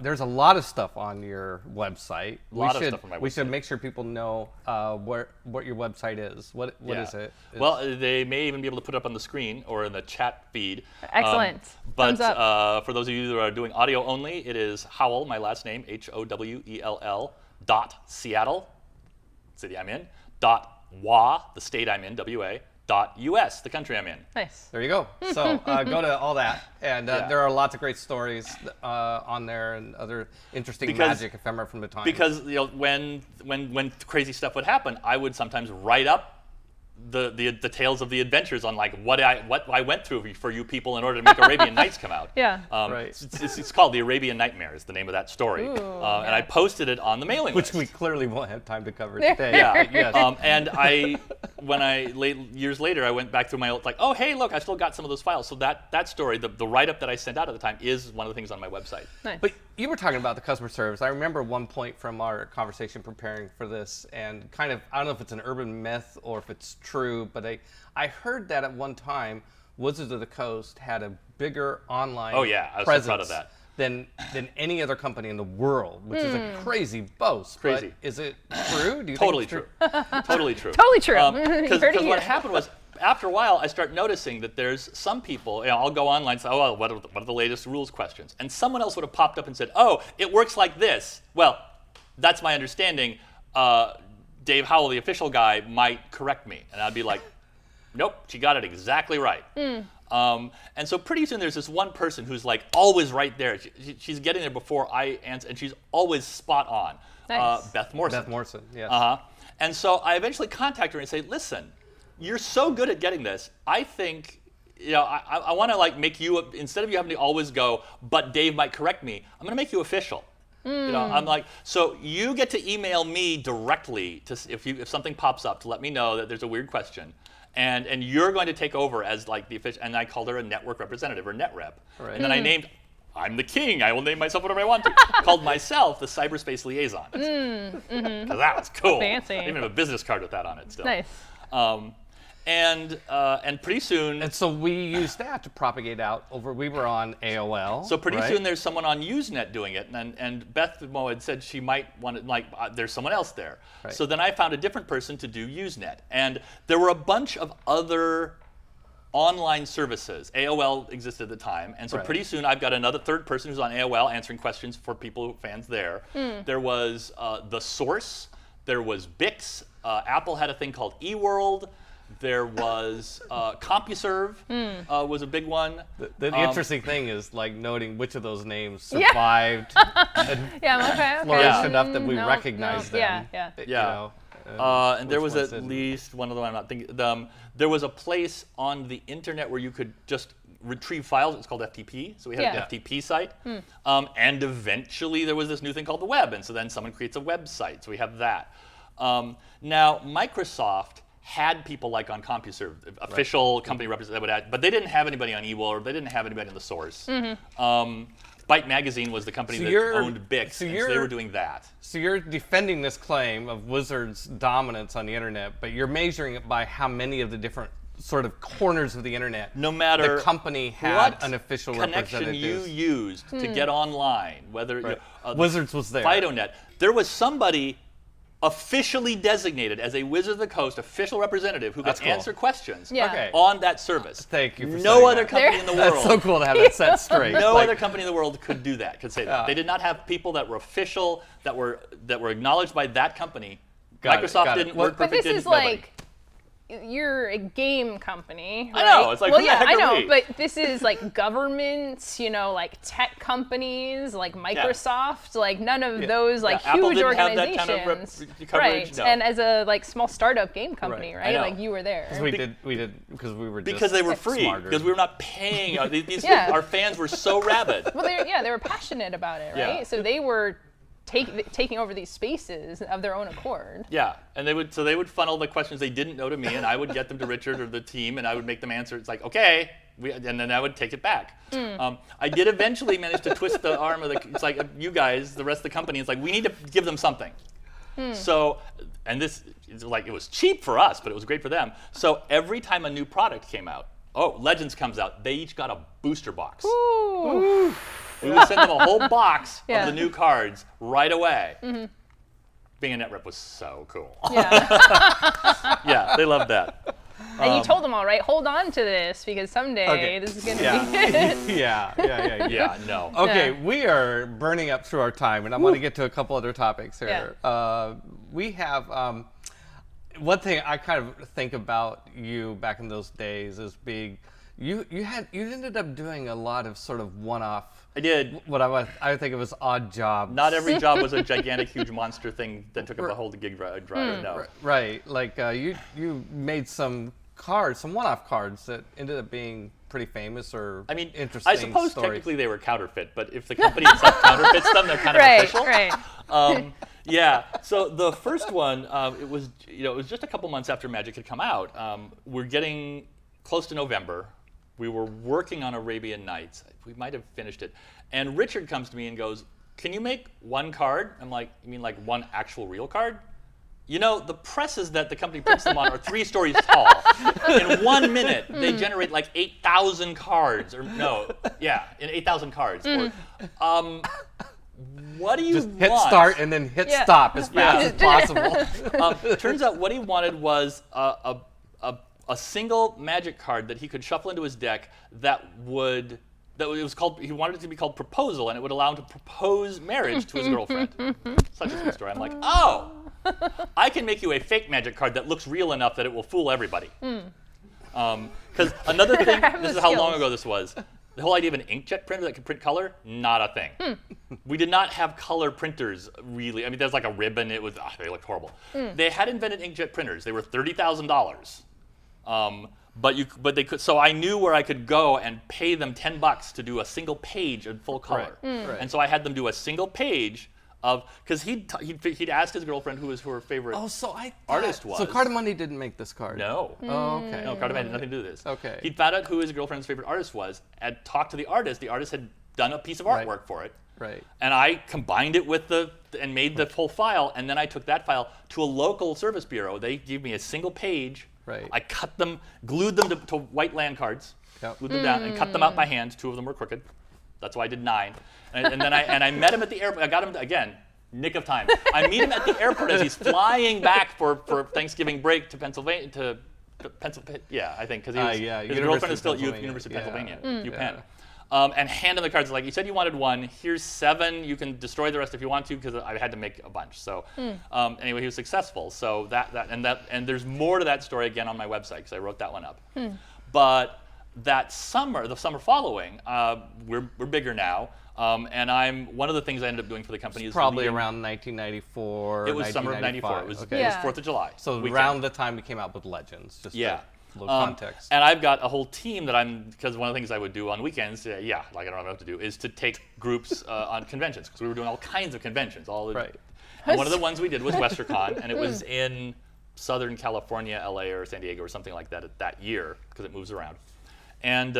there's a lot of stuff on your website. Lot of stuff on my We should website. make sure people know what your website is. What is it? Well, they may even be able to put it up on the screen or in the chat feed. Excellent. But Thumbs up. for those of you that are doing audio only, it is Howell, my last name, HOWELL, .Seattle, city I'm in, .WA, the state I'm in, WA, .US, the country I'm in. Nice. There you go. So go to all that, and Yeah. there are lots of great stories on there and other interesting Because- magic ephemera from the time. Because when crazy stuff would happen, I would sometimes write up the tales of the adventures on like what I went through for you people in order to make Arabian Nights come out. Yeah. Right. It's called The Arabian Nightmare is the name of that story. Ooh, And I posted it on the mailing which list. we clearly won't have time to cover today. Yeah. Yes. And years later, I went back through my old, like, oh, hey, look, I still got some of those files. So that story, the write-up that I sent out at the time is one of the things on my website. Nice. But you were talking about the customer service. I remember one point from our conversation preparing for this, and kind of, I don't know if it's an urban myth or if it's true, but I heard that at one time, Wizards of the Coast had a bigger online Oh, yeah, I was so presence proud of that. than any other company in the world, which is a crazy boast. but Crazy. is it true? Do you Totally think true. it's Totally true. Totally true. You Because heard it what here. happened was, after a while, I start noticing that there's some people, I'll go online and say, oh, well, what are the latest rules questions? And someone else would have popped up and said, oh, it works like this. Well, that's my understanding. Dave Howell, the official guy, might correct me. And I'd be like, nope, she got it exactly right. And so pretty soon there's this one person who's like always right there. She's getting there before I answer, and she's always spot on. Nice. Beth Morrison. Beth Morrison, yes. And so I eventually contact her and say, listen, you're so good at getting this. I think, I want to like make you, instead of you having to always go, but Dave might correct me, I'm going to make you official. I'm like, so you get to email me directly if something pops up to let me know that there's a weird question. And you're going to take over as like the official, and I called her a network representative or net rep. Right. And then I named, I'm the king, I will name myself whatever I want to. Called myself the cyberspace liaison. Because that was cool. Fancy. I even have a business card with that on it still. Nice. And pretty soon, And so we used that to propagate out over. We were on AOL. so pretty right? soon there's someone on Usenet doing it, and Beth Mo had said she might want to, like, there's someone else there. Right. So then I found a different person to do Usenet, and there were a bunch of other online services. AOL existed at the time, and so Right. pretty soon I've got another third person who's on AOL answering questions for people, fans there. There was The Source, there was Bix, Apple had a thing called eWorld, there was CompuServe was a big one. The interesting thing is like noting which of those names Yeah. survived and Yeah. Okay. flourished Okay. enough that we No, recognize no. them. Yeah. you Yeah. know, And there which was ones at didn't. least one of them I'm not thinking. There was a place on the internet where you could just retrieve files. It's called FTP. So we had Yeah. an FTP site. And eventually there was this new thing called the web. And so then someone creates a website. So we have that. Now, Microsoft had people like on CompuServe, official company representative, but they didn't have anybody on eWorld, or they didn't have anybody on The Source. Byte Magazine was the company So that you're- owned Bix, so and so you're- they were doing that. So you're defending this claim of Wizards' dominance on the internet, but you're measuring it by how many of the different sort of corners of the internet No matter the company had what an official connection representative. you used to get online, whether Right. you, Wizards was there. FidoNet, there was somebody officially designated as a Wizard of the Coast official representative who could That's cool. answer questions Yeah. Okay. on that service. Thank you for No saying other that. company in the world. That's so cool to have that set straight. No Like, other company in the world could do that. Could say that. Yeah. They did not have people that were official, that were acknowledged by that company. Got it, Microsoft got it. didn't. Well, WordPerfect But this didn't. is nobody. like, you're a game company, I right? know, it's like, well, who the yeah, heck I are know, we? but this is like governments, like tech companies, like Microsoft, like none of those like Yeah, Apple huge didn't have organizations, that kind of coverage, right? no. And as a like small startup game company, Right. I right? know. Like you were there. we did because we were just Because they were free. smarter. Because we were not paying. These Yeah. our fans were so rabid. Well, they were passionate about it, right? Yeah. So they were taking over these spaces of their own accord. Yeah, and they would funnel the questions they didn't know to me, and I would get them to Richard or the team, and I would make them answer. It's like, okay, and then I would take it back. I did eventually manage to twist the arm of the. It's like you guys, the rest of the company. It's like we need to give them something. So, and this is like it was cheap for us, but it was great for them. So every time a new product came out, Legends comes out, they each got a booster box. Ooh. We would send them a whole box Yeah. of the new cards right away. Being a net rep was so cool. Yeah. Yeah, they loved that. And you told them all, right? Hold on to this because someday Okay. this is going to Yeah. be. yeah. Yeah, no. Okay, Yeah. we are burning up through our time, and I want to get to a couple other topics here. We have one thing I kind of think about you back in those days as being you ended up doing a lot of sort of one-off. I did. What I think it was odd jobs. Not every job was a gigantic, huge monster thing that took up the whole gig driver. No. Right, like you made some cards, some one-off cards that ended up being pretty famous or I mean, interesting I suppose stories. technically they were counterfeit, but if the company itself counterfeits them, they're kind of Right, official. right. Yeah. So the first one, it was just a couple months after Magic had come out. We're getting close to November. We were working on Arabian Nights. We might have finished it. And Richard comes to me and goes, "Can you make one card?" I'm like, "You mean like one actual real card?" The presses that the company prints them on are 3 stories tall. In 1 minute, they generate like 8,000 cards. In 8,000 cards. Or, what do you Just want? hit start and then hit Yeah. stop as fast as possible. Turns out what he wanted was a single Magic card that he could shuffle into his deck he wanted it to be called Proposal, and it would allow him to propose marriage to his girlfriend. Such a sweet story. I'm like, oh, I can make you a fake Magic card that looks real enough that it will fool everybody. Because another thing, this is how long ago this was. The whole idea of an inkjet printer that could print color, not a thing. We did not have color printers, really. I mean, there's like a ribbon. They looked horrible. They had invented inkjet printers. They were $30,000. But they could. So I knew where I could go and pay them $10 to do a single page in full color. Right. And so I had them do a single page because he'd asked his girlfriend who her favorite artist was. So Cardamone didn't make this card. No. Oh, okay. No, Cardamone had nothing to do with this. Okay. He'd found out who his girlfriend's favorite artist was and talked to the artist. The artist had done a piece of artwork for it. Right. And I combined it with and made the whole file, and then I took that file to a local service bureau. They gave me a single page. Right. I cut them, glued them to white land cards, Yep. glued them down, and cut them out by hand. 2 of them were crooked. That's why I did 9. And then I met him at the airport. I got him again, nick of time. I meet him at the airport as he's flying back for Thanksgiving break to Pennsylvania. Yeah, I think because his girlfriend is still at University of Pennsylvania, UPenn. And hand him the cards like, you said you wanted 1. Here's 7. You can destroy the rest if you want to, because I had to make a bunch. So anyway, he was successful. So and there's more to that story again on my website because I wrote that one up. But that summer, the summer following, we're bigger now. And one of the things I ended up doing for the company is Probably around 1994. It was summer of '94. It was 4th of July. So weekend. around the time we came out with Legends. Just a little context. And I've got a whole team that because one of the things I would do on weekends, like I don't know what to do, is to take groups on conventions, because we were doing all kinds of conventions. Right. And one of the ones we did was WesterCon, and it was in Southern California, LA, or San Diego, or something like that year, because it moves around. And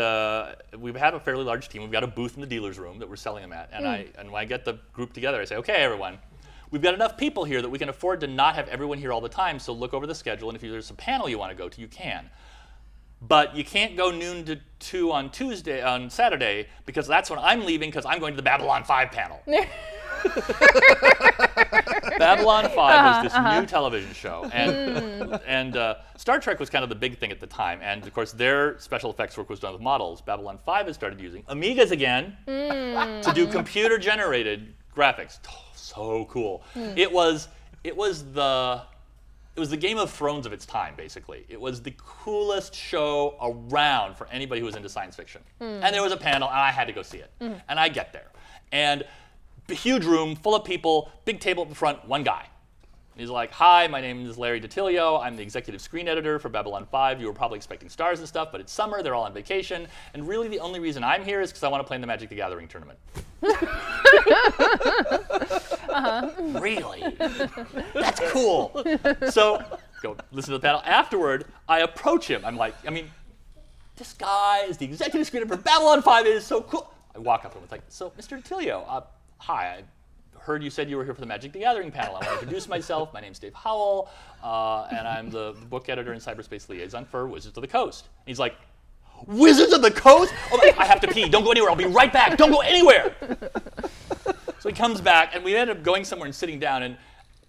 we've had a fairly large team. We've got a booth in the dealer's room that we're selling them at. And when I get the group together, I say, okay, everyone, we've got enough people here that we can afford to not have everyone here all the time, so look over the schedule, and if there's a panel you want to go to, you can. But you can't go noon to 2 on Saturday, because that's when I'm leaving, because I'm going to the Babylon 5 panel. Babylon 5 was this new television show, and Star Trek was kind of the big thing at the time, and of course their special effects work was done with models. Babylon 5 has started using Amigas again to do computer-generated graphics. Oh, so cool. It was the Game of Thrones of its time, basically. It was the coolest show around for anybody who was into science fiction. And there was a panel, and I had to go see it. And I get there. And a huge room full of people, big table up the front, one guy. He's like, hi, my name is Larry DiTilio. I'm the executive screen editor for Babylon 5. You were probably expecting stars and stuff, but it's summer. They're all on vacation. And really the only reason I'm here is because I want to play in the Magic the Gathering tournament. Really? That's cool. So go listen to the panel. Afterward, I approach him. I'm like, this guy is the executive screener for Babylon 5. It is so cool. I walk up to him. It's like, so, Mr. DiTilio, hi. I heard you said you were here for the Magic the Gathering panel. I want to introduce myself. My name's Dave Howell, and I'm the book editor and cyberspace liaison for Wizards of the Coast. And he's like, Wizards of the Coast? Oh, I have to pee. Don't go anywhere. I'll be right back. Don't go anywhere. So he comes back, and we ended up going somewhere and sitting down, and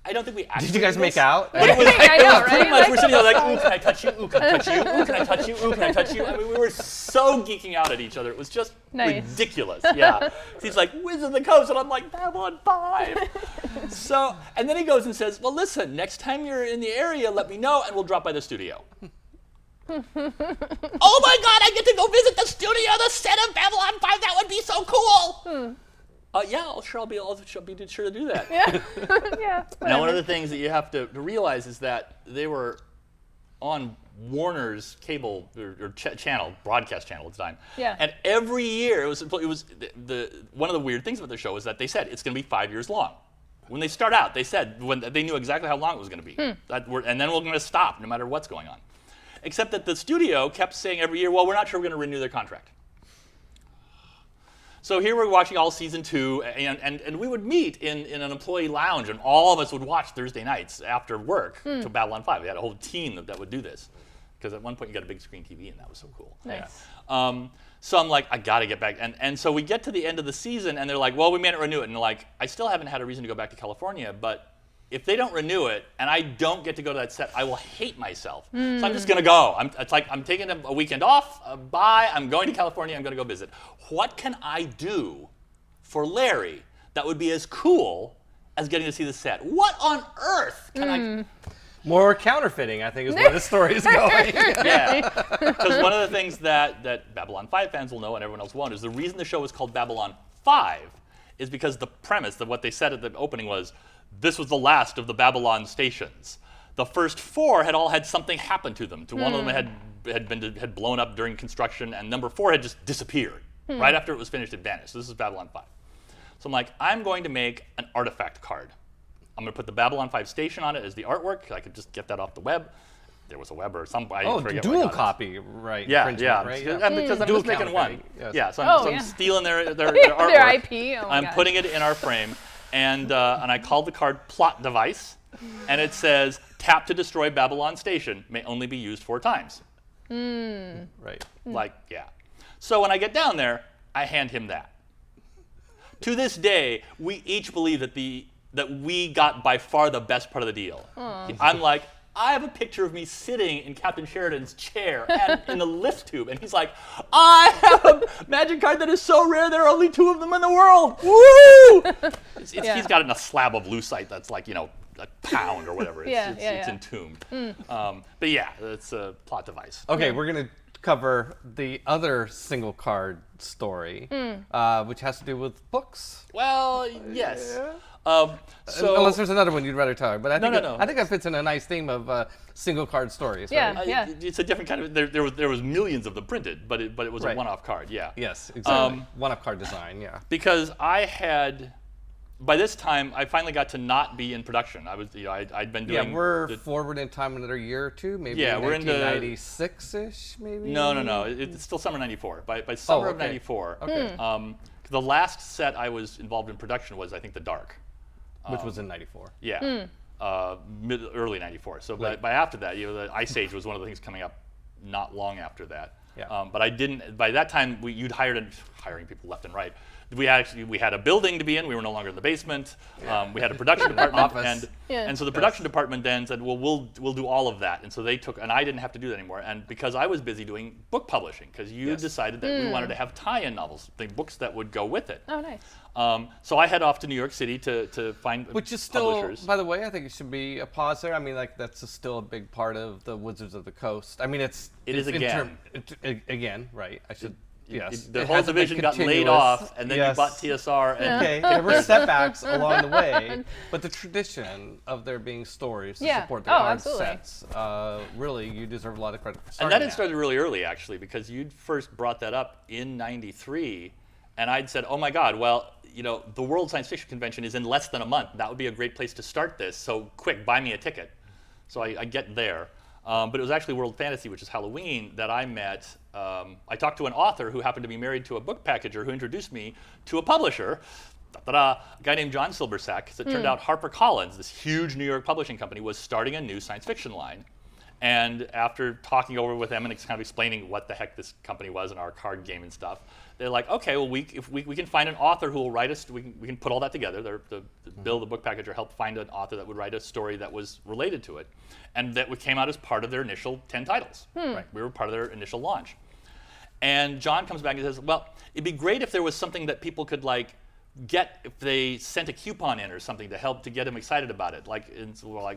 I don't think we actually Did you guys make out? But it was, I know, right? pretty much, we're sitting there like, ooh, can I touch you? Ooh, can I touch you? Ooh, can I touch you? Ooh, can I touch you? I mean, we were so geeking out at each other. It was just ridiculous. Yeah. He's like, Wizards of the Coast, and I'm like, Babylon 5. So, and then he goes and says, well, listen, next time you're in the area, let me know, and we'll drop by the studio. Oh my God, I get to go visit the studio, the set of Babylon 5. That would be so cool. Yeah, I'll be sure to do that. Yeah. Now, one of the things that you have to realize is that they were on Warner's cable or channel, broadcast channel at the time. Yeah. And every year, it was one of the weird things about the show was that they said it's going to be 5 years long. When they start out, they said when they knew exactly how long it was going to be, and then we're going to stop no matter what's going on. Except that the studio kept saying every year, well, we're not sure we're going to renew their contract. So here we're watching all season 2, and we would meet in an employee lounge, and all of us would watch Thursday nights after work to Babylon 5. We had a whole team that would do this. Because at one point you got a big screen TV, and that was so cool. Nice. Yeah. So I'm like, I got to get back. And so we get to the end of the season, and they're like, well, we may not renew it. And like, I still haven't had a reason to go back to California, but if they don't renew it, and I don't get to go to that set, I will hate myself. So I'm just going to go. It's like I'm taking a weekend off. Bye. I'm going to California. I'm going to go visit. What can I do for Larry that would be as cool as getting to see the set? What on earth can I... More counterfeiting, I think, is where the story is going. Yeah, because one of the things that Babylon 5 fans will know and everyone else won't is the reason the show is called Babylon 5 is because the premise of what they said at the opening was, this was the last of the Babylon stations. The first 4 had all had something happen to them. One of them had blown up during construction, and number 4 had just disappeared. Right after it was finished, it vanished. So this is Babylon 5. So I'm like, I'm going to make an artifact card. I'm going to put the Babylon 5 station on it as the artwork. I could just get that off the web. There was a web or some. Dual copy, right? Yeah, right? Yeah, because I'm just making one. Yes. Yeah, so I'm stealing their artwork. Their IP. Oh my I'm gosh. putting it in our frame, and I called the card Plot Device, and it says, tap to destroy Babylon Station, may only be used 4 times. Right. Like, yeah. So when I get down there, I hand him that. To this day, we each believe that we got by far the best part of the deal. I'm like, I have a picture of me sitting in Captain Sheridan's chair and in the lift tube, and he's like, I have a magic card that is so rare there are only 2 of them in the world. Woo! He's got it in a slab of lucite that's like, a pound or whatever. It's entombed. But yeah, it's a plot device. Okay, we're going to cover the other single card story, which has to do with books. Well, yes. Unless there's another one you'd rather tell, but I think No. I think that fits in a nice theme of single card stories. Yeah. Right? It's a different kind of. There was millions of them printed, but it was a one-off card. Yeah. Yes, exactly. One-off card design. Yeah. Because I had, by this time, I finally got to not be in production. I was, I'd been doing. Yeah, we're forward in time another year or two, maybe. Yeah, we're into 1996-ish, maybe. No. It's still summer '94. By summer of '94. Okay. The last set I was involved in production was, I think, The Dark. Which was in '94. Yeah. Early '94. So by after that, the Ice Age was one of the things coming up not long after that. Yeah. But I didn't. By that time, hiring people left and right. we had a building to be in. We were no longer in the basement. We had a production department, Office. and so the production department then said, well, we'll do all of that. And so they took, and I didn't have to do that anymore. And because I was busy doing book publishing, because you decided that we wanted to have tie-in novels, the books that would go with it. Oh, nice. So I head off to New York City to find Which is still, publishers. by the way, I think it should be a pause there. I mean, like that's still a big part of the Wizards of the Coast. I mean, it is again. Again, right? I should. Yes. The It whole hasn't been division got laid continuous. off, and then you bought TSR. And Okay, there were setbacks along the way, but the tradition of there being stories to Yeah. support the Oh, card absolutely. sets, really, you deserve a lot of credit for And starting that had started really early, actually, because you'd first brought that up in '93, and I'd said, oh my God, well, the World Science Fiction Convention is in less than a month. That would be a great place to start this, so quick, buy me a ticket. So I get there. But it was actually World Fantasy, which is Halloween, that I met. I talked to an author who happened to be married to a book packager who introduced me to a publisher, a guy named John Silbersack, because it turned out HarperCollins, this huge New York publishing company, was starting a new science fiction line. And after talking over with them and kind of explaining what the heck this company was and our card game and stuff, they're like, okay, well, if we can find an author who will write us, we can put all that together. Bill, the book packager, helped find an author that would write a story that was related to it. And that came out as part of their initial 10 titles. Right? We were part of their initial launch. And John comes back and says, well, it'd be great if there was something that people could get if they sent a coupon in or something to help to get them excited about it.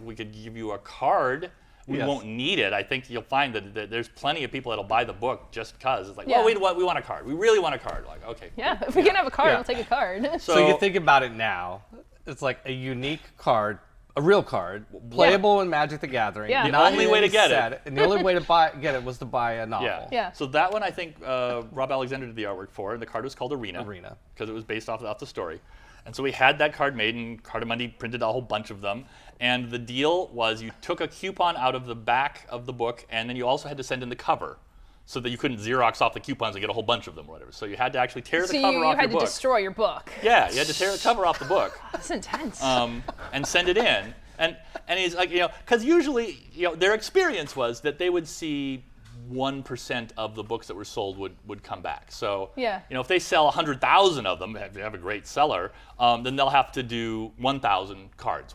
We could give you a card. We won't need it. I think you'll find that there's plenty of people that'll buy the book just because. It's like, well, we want a card. We really want a card. Like, okay. Yeah, if we can have a card, we'll take a card. So you think about it now, it's like a unique card, a real card, playable in Magic the Gathering. Yeah. The not only in way to any get it. set, and the only way to get it was to buy a novel. Yeah. So that one I think Rob Alexander did the artwork for, and the card was called Arena. Arena. Because it was based off the story. And so we had that card made, and Cardamundi printed a whole bunch of them. And the deal was you took a coupon out of the back of the book, and then you also had to send in the cover, so that you couldn't Xerox off the coupons and get a whole bunch of them or whatever. So you had to actually tear the cover off your book. So you had to destroy your book. Yeah, you had to tear the cover off the book. That's intense. And send it in. And he's like, because usually, their experience was that they would see 1% of the books that were sold would come back. So, if they sell 100,000 of them, if they have a great seller, then they'll have to do 1,000 cards.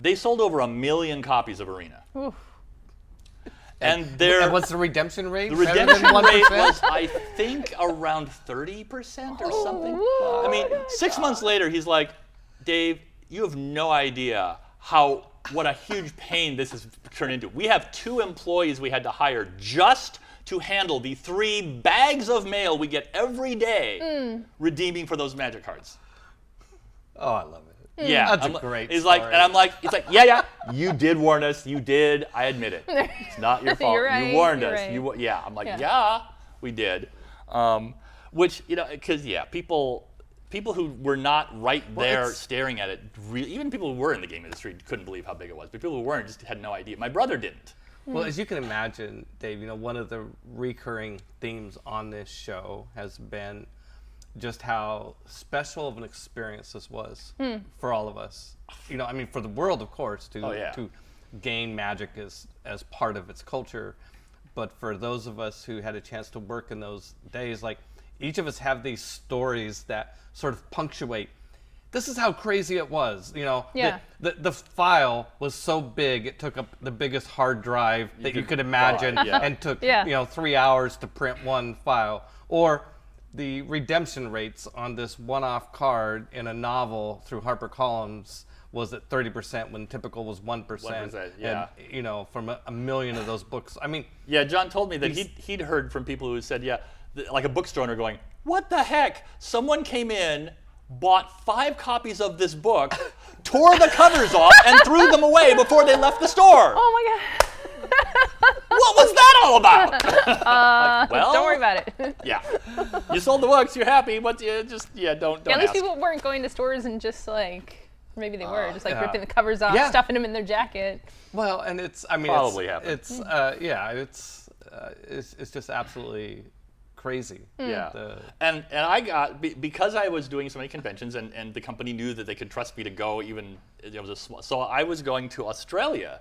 They sold over 1 million copies of Arena. Oof. And what's the redemption rate? The Better than redemption rate 1%? was, I think, around 30% or something. I mean, 6 months later, he's like, Dave, you have no idea what a huge pain this has turned into. We have 2 employees we had to hire just to handle the 3 bags of mail we get every day redeeming for those Magic cards. Oh, I love it. Yeah, That's a great He's story. like, and I'm like, he's like, yeah, you did warn us. You did. I admit it. It's not your fault. You're right, You warned you're us. right. Yeah. I'm like, yeah, we did. Which, because people who were not right there staring at it, even people who were in the game industry couldn't believe how big it was. But people who weren't just had no idea. My brother didn't. Well, as you can imagine, Dave, one of the recurring themes on this show has been just how special of an experience this was for all of us. For the world, of course, to gain Magic as part of its culture. But for those of us who had a chance to work in those days, each of us have these stories that sort of punctuate. This is how crazy it was. The file was so big, it took up the biggest hard drive that you could imagine and took 3 hours to print one file. Or the redemption rates on this one-off card in a novel through HarperCollins was at 30% when typical was 1%. 1%, yeah. And, from a million of those books. I mean, yeah, John told me that he'd heard from people who said, like a bookstore owner going, what the heck? Someone came in, bought 5 copies of this book, tore the covers off, and threw them away before they left the store. Oh my God. What was that all about? Don't worry about it. Yeah. You sold the books, you're happy, but you just, don't At least ask. people weren't going to stores and just maybe they were, just yeah. ripping the covers off, Yeah. stuffing them in their jacket. well, and it's, Probably happened. it's just absolutely crazy. Yeah. And I got, because I was doing so many conventions and the company knew that they could trust me to go even, it was so I was going to Australia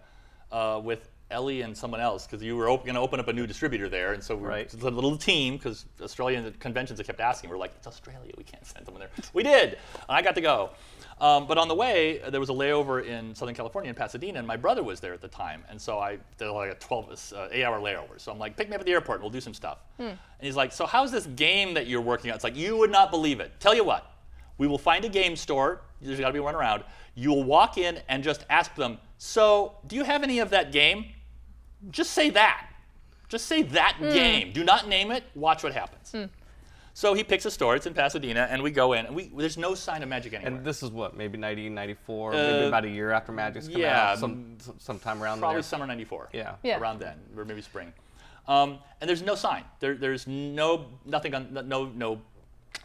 with Ellie and someone else, because you were going to open up a new distributor there, and so we were Right. just a little team, because Australian conventions they kept asking. We're like, it's Australia, we can't send someone there. We did, and I got to go. But on the way, there was a layover in Southern California in Pasadena, and my brother was there at the time, and so I did like a 8-hour layover. So I'm like, pick me up at the airport, and we'll do some stuff. And he's like, so how's this game that you're working on? It's like, you would not believe it. Tell you what, we will find a game store. There's got to be one around. You'll walk in and just ask them, so do you have any of that game? Just say that. Just say that game. Do not name it. Watch what happens. So he picks a store. It's in Pasadena, and we go in, and there's no sign of Magic anywhere. And this is what, maybe 1994, maybe about a year after Magic's come out, sometime around probably there. summer '94. Yeah. Around then, or maybe spring. And there's no sign. There's nothing on no.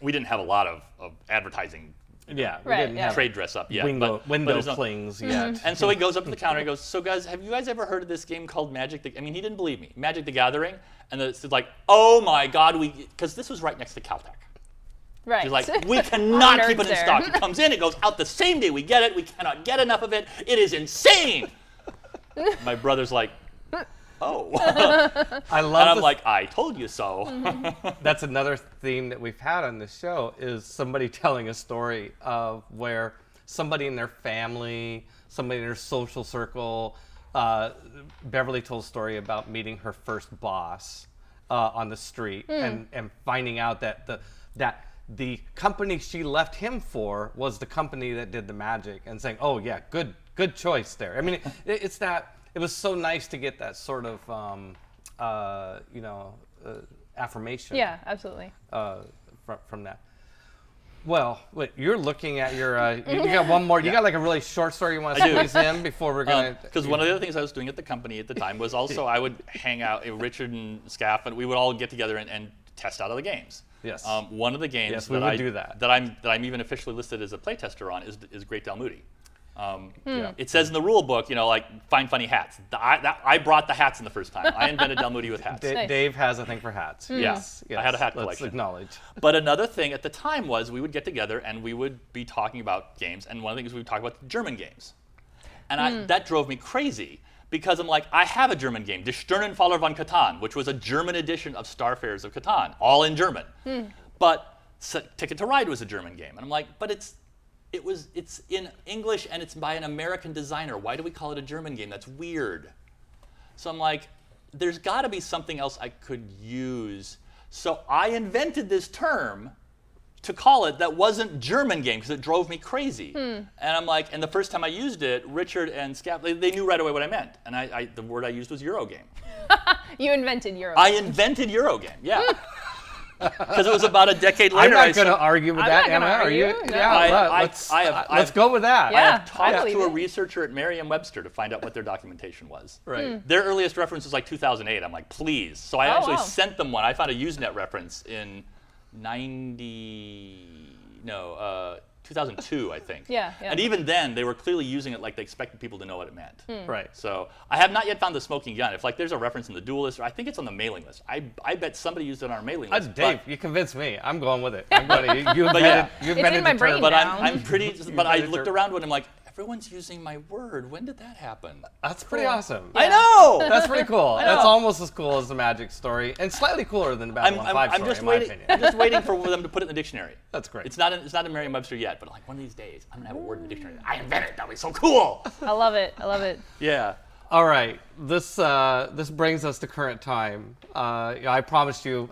We didn't have a lot of advertising. Yeah, we Right, didn't yeah. have Trade dress up yet. window there's no- flings yet. And so he goes up to the counter and goes, so guys, have you guys ever heard of this game called Magic? I mean, he didn't believe me. Magic the Gathering. And it's like, oh my God, because this was right next to Caltech. Right. He's like, we cannot Nerds keep it in there. stock. It comes in, it goes out the same day we get it. We cannot get enough of it. It is insane. My brother's like, oh. I And love I'm this. like, I told you so. That's another theme that we've had on this show is somebody telling a story of where somebody in their family, somebody in their social circle, Beverly told a story about meeting her first boss on the street and finding out that the company she left him for was the company that did the Magic, and saying, oh yeah, good choice there. I mean, it's that. It was so nice to get that sort of, affirmation. Yeah, absolutely. From that. Well, wait, you're looking at your. You got one more. You got like a really short story you want to squeeze in before we're gonna. Because one of the other things I was doing at the company at the time was also I would hang out, Richard and Scaff, and we would all get together and test out other games. Yes. One of the games Yes, we would do that. that I'm even officially listed as a playtester on is Great Dalmuti. Yeah. It says in the rule book, like find funny hats. I brought the hats in the first time. I invented Dalmuti with hats. Nice. Dave has a thing for hats. Yes, I had a hat Let's collection. acknowledge. But another thing at the time was we would get together and we would be talking about games, and one of the things we would talk about German games. And that drove me crazy because I'm like, I have a German game, Die Sternenfaller von Catan, which was a German edition of Starfares of Catan, all in German. But Ticket to Ride was a German game. And I'm like, but it's in English and it's by an American designer. Why do we call it a German game? That's weird. So I'm like, there's got to be something else I could use. So I invented this term to call it that wasn't German game because it drove me crazy. And I'm like, and the first time I used it, Richard and Scaff, they knew right away what I meant. And the word I used was Eurogame. You invented Eurogame. I invented Eurogame, yeah. Because it was about a decade I'm later. not going to argue with I'm that, not gonna Emma. Are argue, you? no. Yeah, I've let's go with that. Yeah. I have talked I believe to a it. researcher at Merriam-Webster to find out what their documentation was. Right. Their earliest reference was like 2008. I'm like, please. So I Oh, actually wow. sent them one. I found a Usenet reference in 2002, I think. Yeah. And even then, they were clearly using it like they expected people to know what it meant. Right. So I have not yet found the smoking gun. If like there's a reference in the Duelist, or I think it's on the mailing list. I bet somebody used it on our mailing list. Dave, you convinced me. I'm going with it. I'm going to. You But yeah. invented. You It's invented in my the brain term. But now. I'm pretty. But I better looked turn- around with him like, everyone's using my word. When did that happen? That's pretty awesome. I know. That's pretty cool. know. That's almost as cool as the Magic story, and slightly cooler than the Babylon 5 story, just in my waiting. opinion. I'm just waiting for them to put it in the dictionary. That's great. It's not in Merriam-Webster yet, but like one of these days, I'm gonna have a word in the dictionary. I invented it. That'll be so cool. I love it. I love it. Yeah. All right, this brings us to current time. I promised you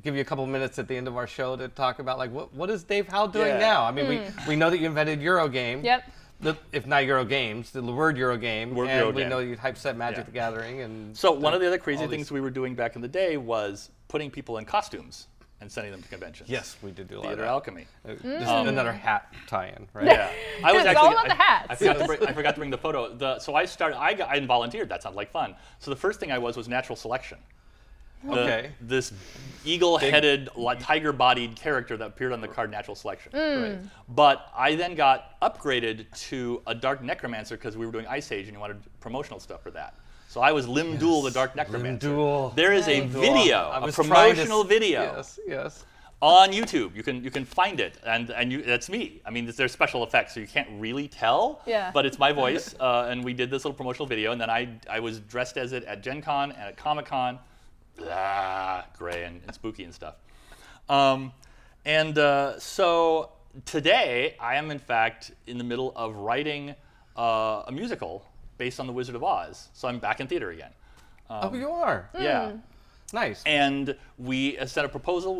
give you a couple minutes at the end of our show to talk about like what is Dave Howell doing Yeah. now? I mean, we know that you invented Eurogame. Yep. If not Eurogames, the word Eurogame, Word and we Eurogame. know you typeset Magic Yeah. the Gathering, and So one of the other crazy all these- things we were doing back in the day was putting people in costumes and sending them to conventions. yes, we did do a lot Theater of that. Alchemy. This is another hat tie-in, right? Yeah, I was It's actually. all about the hats. I forgot to bring the photo. So I started. I volunteered. That sounded like fun. So the first thing I was natural selection. Okay. This eagle-headed, tiger-bodied character that appeared on the card Natural Selection. Right. But I then got upgraded to a Dark Necromancer because we were doing Ice Age and you wanted promotional stuff for that. So I was Limdul the Dark Necromancer. Limdul. There is a Limdul. video, I a was promotional trying to- video Yes. on YouTube. You can find it, and that's me. I mean, there's special effects, so you can't really tell. Yeah. But it's my voice, and we did this little promotional video, and then I was dressed as it at Gen Con and at Comic Con, gray and spooky and stuff. So today I am in fact in the middle of writing a musical based on The Wizard of Oz. So I'm back in theater again. Oh, you are? Yeah. Nice. And we sent a proposal.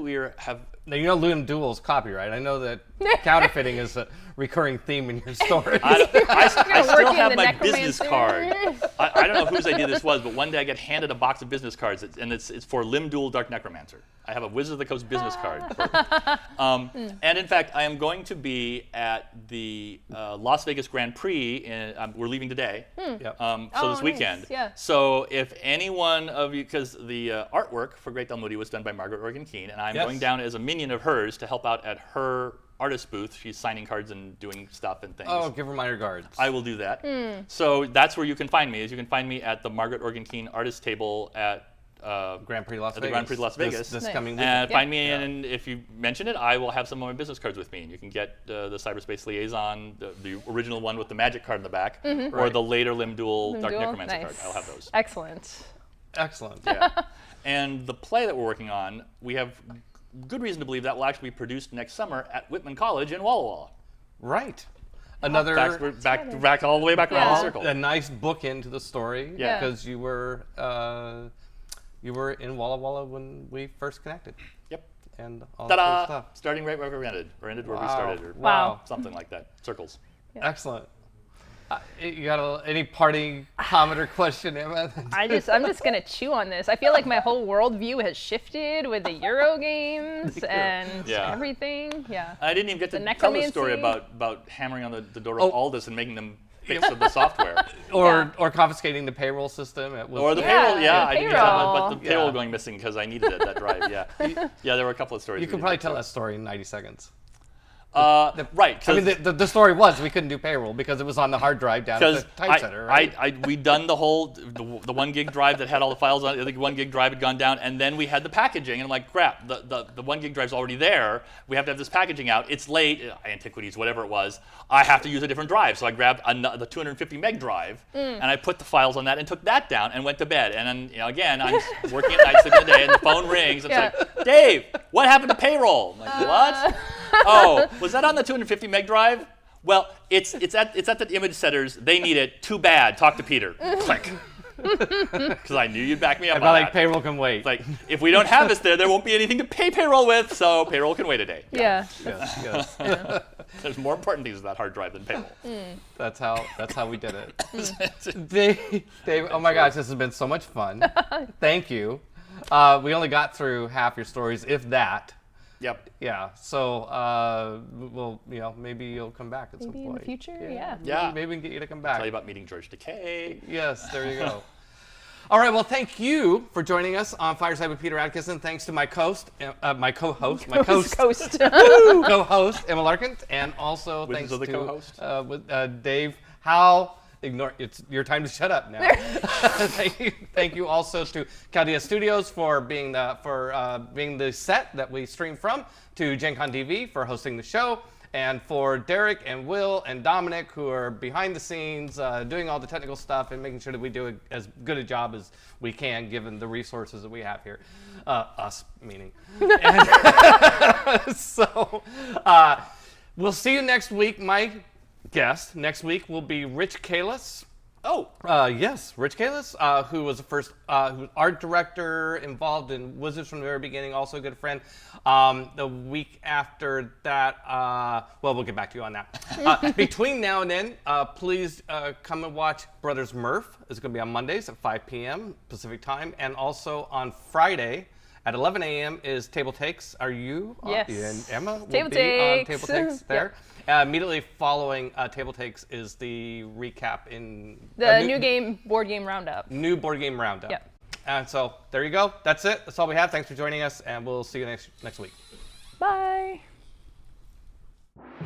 Now, you know Liam Duell's copyright. I know that counterfeiting is a recurring theme in your stories. I still work in have the my business necromancer. card. I don't know whose idea this was, but one day I get handed a box of business cards, and it's for Liam Duell, Dark Necromancer. I have a Wizard of the Coast business card. And in fact, I am going to be at the Las Vegas Grand Prix. We're leaving today. Yep. So this weekend. Nice, yeah. So if any one of you, because the artwork for Great Dell Moody was done by Margaret Organ Keene, and I'm Yes. going down as a minion of hers to help out at her artist booth. She's signing cards and doing stuff and things. Oh, give her my regards. I will do that. So that's where you can find me. Is you can find me at the Margaret Organ Keene artist table at Grand Prix Las Vegas. the Grand Prix Las Vegas. This Nice. coming And weekend. find me, and if you mention it, I will have some of my business cards with me. And you can get the Cyberspace Liaison, the original one with the magic card in the back, or Right. the later Liam Duell Dark Duell? Necromancer Nice. card. I'll have those. Excellent. Excellent. Yeah. And the play that we're working on, we have good reason to believe that will actually be produced next summer at Whitman College in Walla Walla. Right. Another Back all the way back around the circle. a nice book into the story. Yeah. Because you were in Walla Walla when we first connected, Yep. and all that Ta-da! stuff. Starting right where we ended, or ended where we Wow. started, or Wow. something like that. Circles. Excellent. You got any parting comment or question, Emma? I'm just gonna chew on this. I feel like my whole worldview has shifted with the Euro games and Yeah. everything. Yeah. I didn't even get to The tell the story necromancy. about hammering on the door Oh. of Aldous and making them fix the software. or confiscating the payroll system at Or the Yeah, payroll, yeah, the I didn't tell payroll. but the payroll Yeah. going missing because I needed it, that drive, yeah. Yeah, there were a couple of stories. You we could didn't probably get tell to. that story in 90 seconds. Right, I mean, the story was we couldn't do payroll because it was on the hard drive down at because the typesetter, right? we'd done the whole the 1 gig drive that had all the files on it. The 1 gig drive had gone down, and then we had the packaging, and I'm like, crap, the 1 gig drive's already there. We have to have this packaging out. It's late, antiquities, whatever it was. I have to use a different drive, so I grabbed the 250 meg drive, and I put the files on that and took that down and went to bed. And then again, I'm working at night, sleeping the day, and the phone rings. It's Yeah. like, Dave, what happened to payroll? I'm like, what? Oh, was that on the 250 meg drive? Well, it's at the image setters. They need it. Too bad. Talk to Peter. Click. Because I knew you'd back me up And on like that. payroll can wait. It's like, if we don't have this there won't be anything to pay payroll with, so payroll can wait a day. Yeah. yes, yes. There's more important things with that hard drive than payroll. That's how we did it. Dave, oh my gosh, this has been so much fun. Thank you. We only got through half your stories, if that. Yep. Yeah. So, well, maybe you'll come back at some Maybe point. in the future. Yeah. Yeah. Maybe we can get you to come back. Tell you about meeting George Takei. Yes, there you go. All right, well, thank you for joining us on Fireside with Peter Adkison. Thanks to my co-host, Coast. co-host Emma Larkin, and also Wizards thanks of the to co-host. with Dave Howell. It's your time to shut up now. Thank you also to Caldea Studios for being the set that we stream from, to Gen Con TV for hosting the show, and for Derek and Will and Dominic, who are behind the scenes doing all the technical stuff and making sure that we do as good a job as we can given the resources that we have here. Us, meaning. So we'll see you next week. My guest next week will be Rich Kalis. Oh, Yes, Rich Kalis, who was the first art director involved in Wizards from the very beginning, also a good friend. The week after that, well, we'll get back to you on that. Between now and then, please come and watch Brothers Murph. It's going to be on Mondays at 5 p.m. Pacific time, and also on Friday at 11 a.m. is Table Takes. Are you? Yes. And Emma will Table be on Takes. Table Takes there. Yep. Immediately following Table Takes is the recap in The new board game roundup. new board game roundup. Yep. And so there you go. That's it. That's all we have. Thanks for joining us, and we'll see you next week.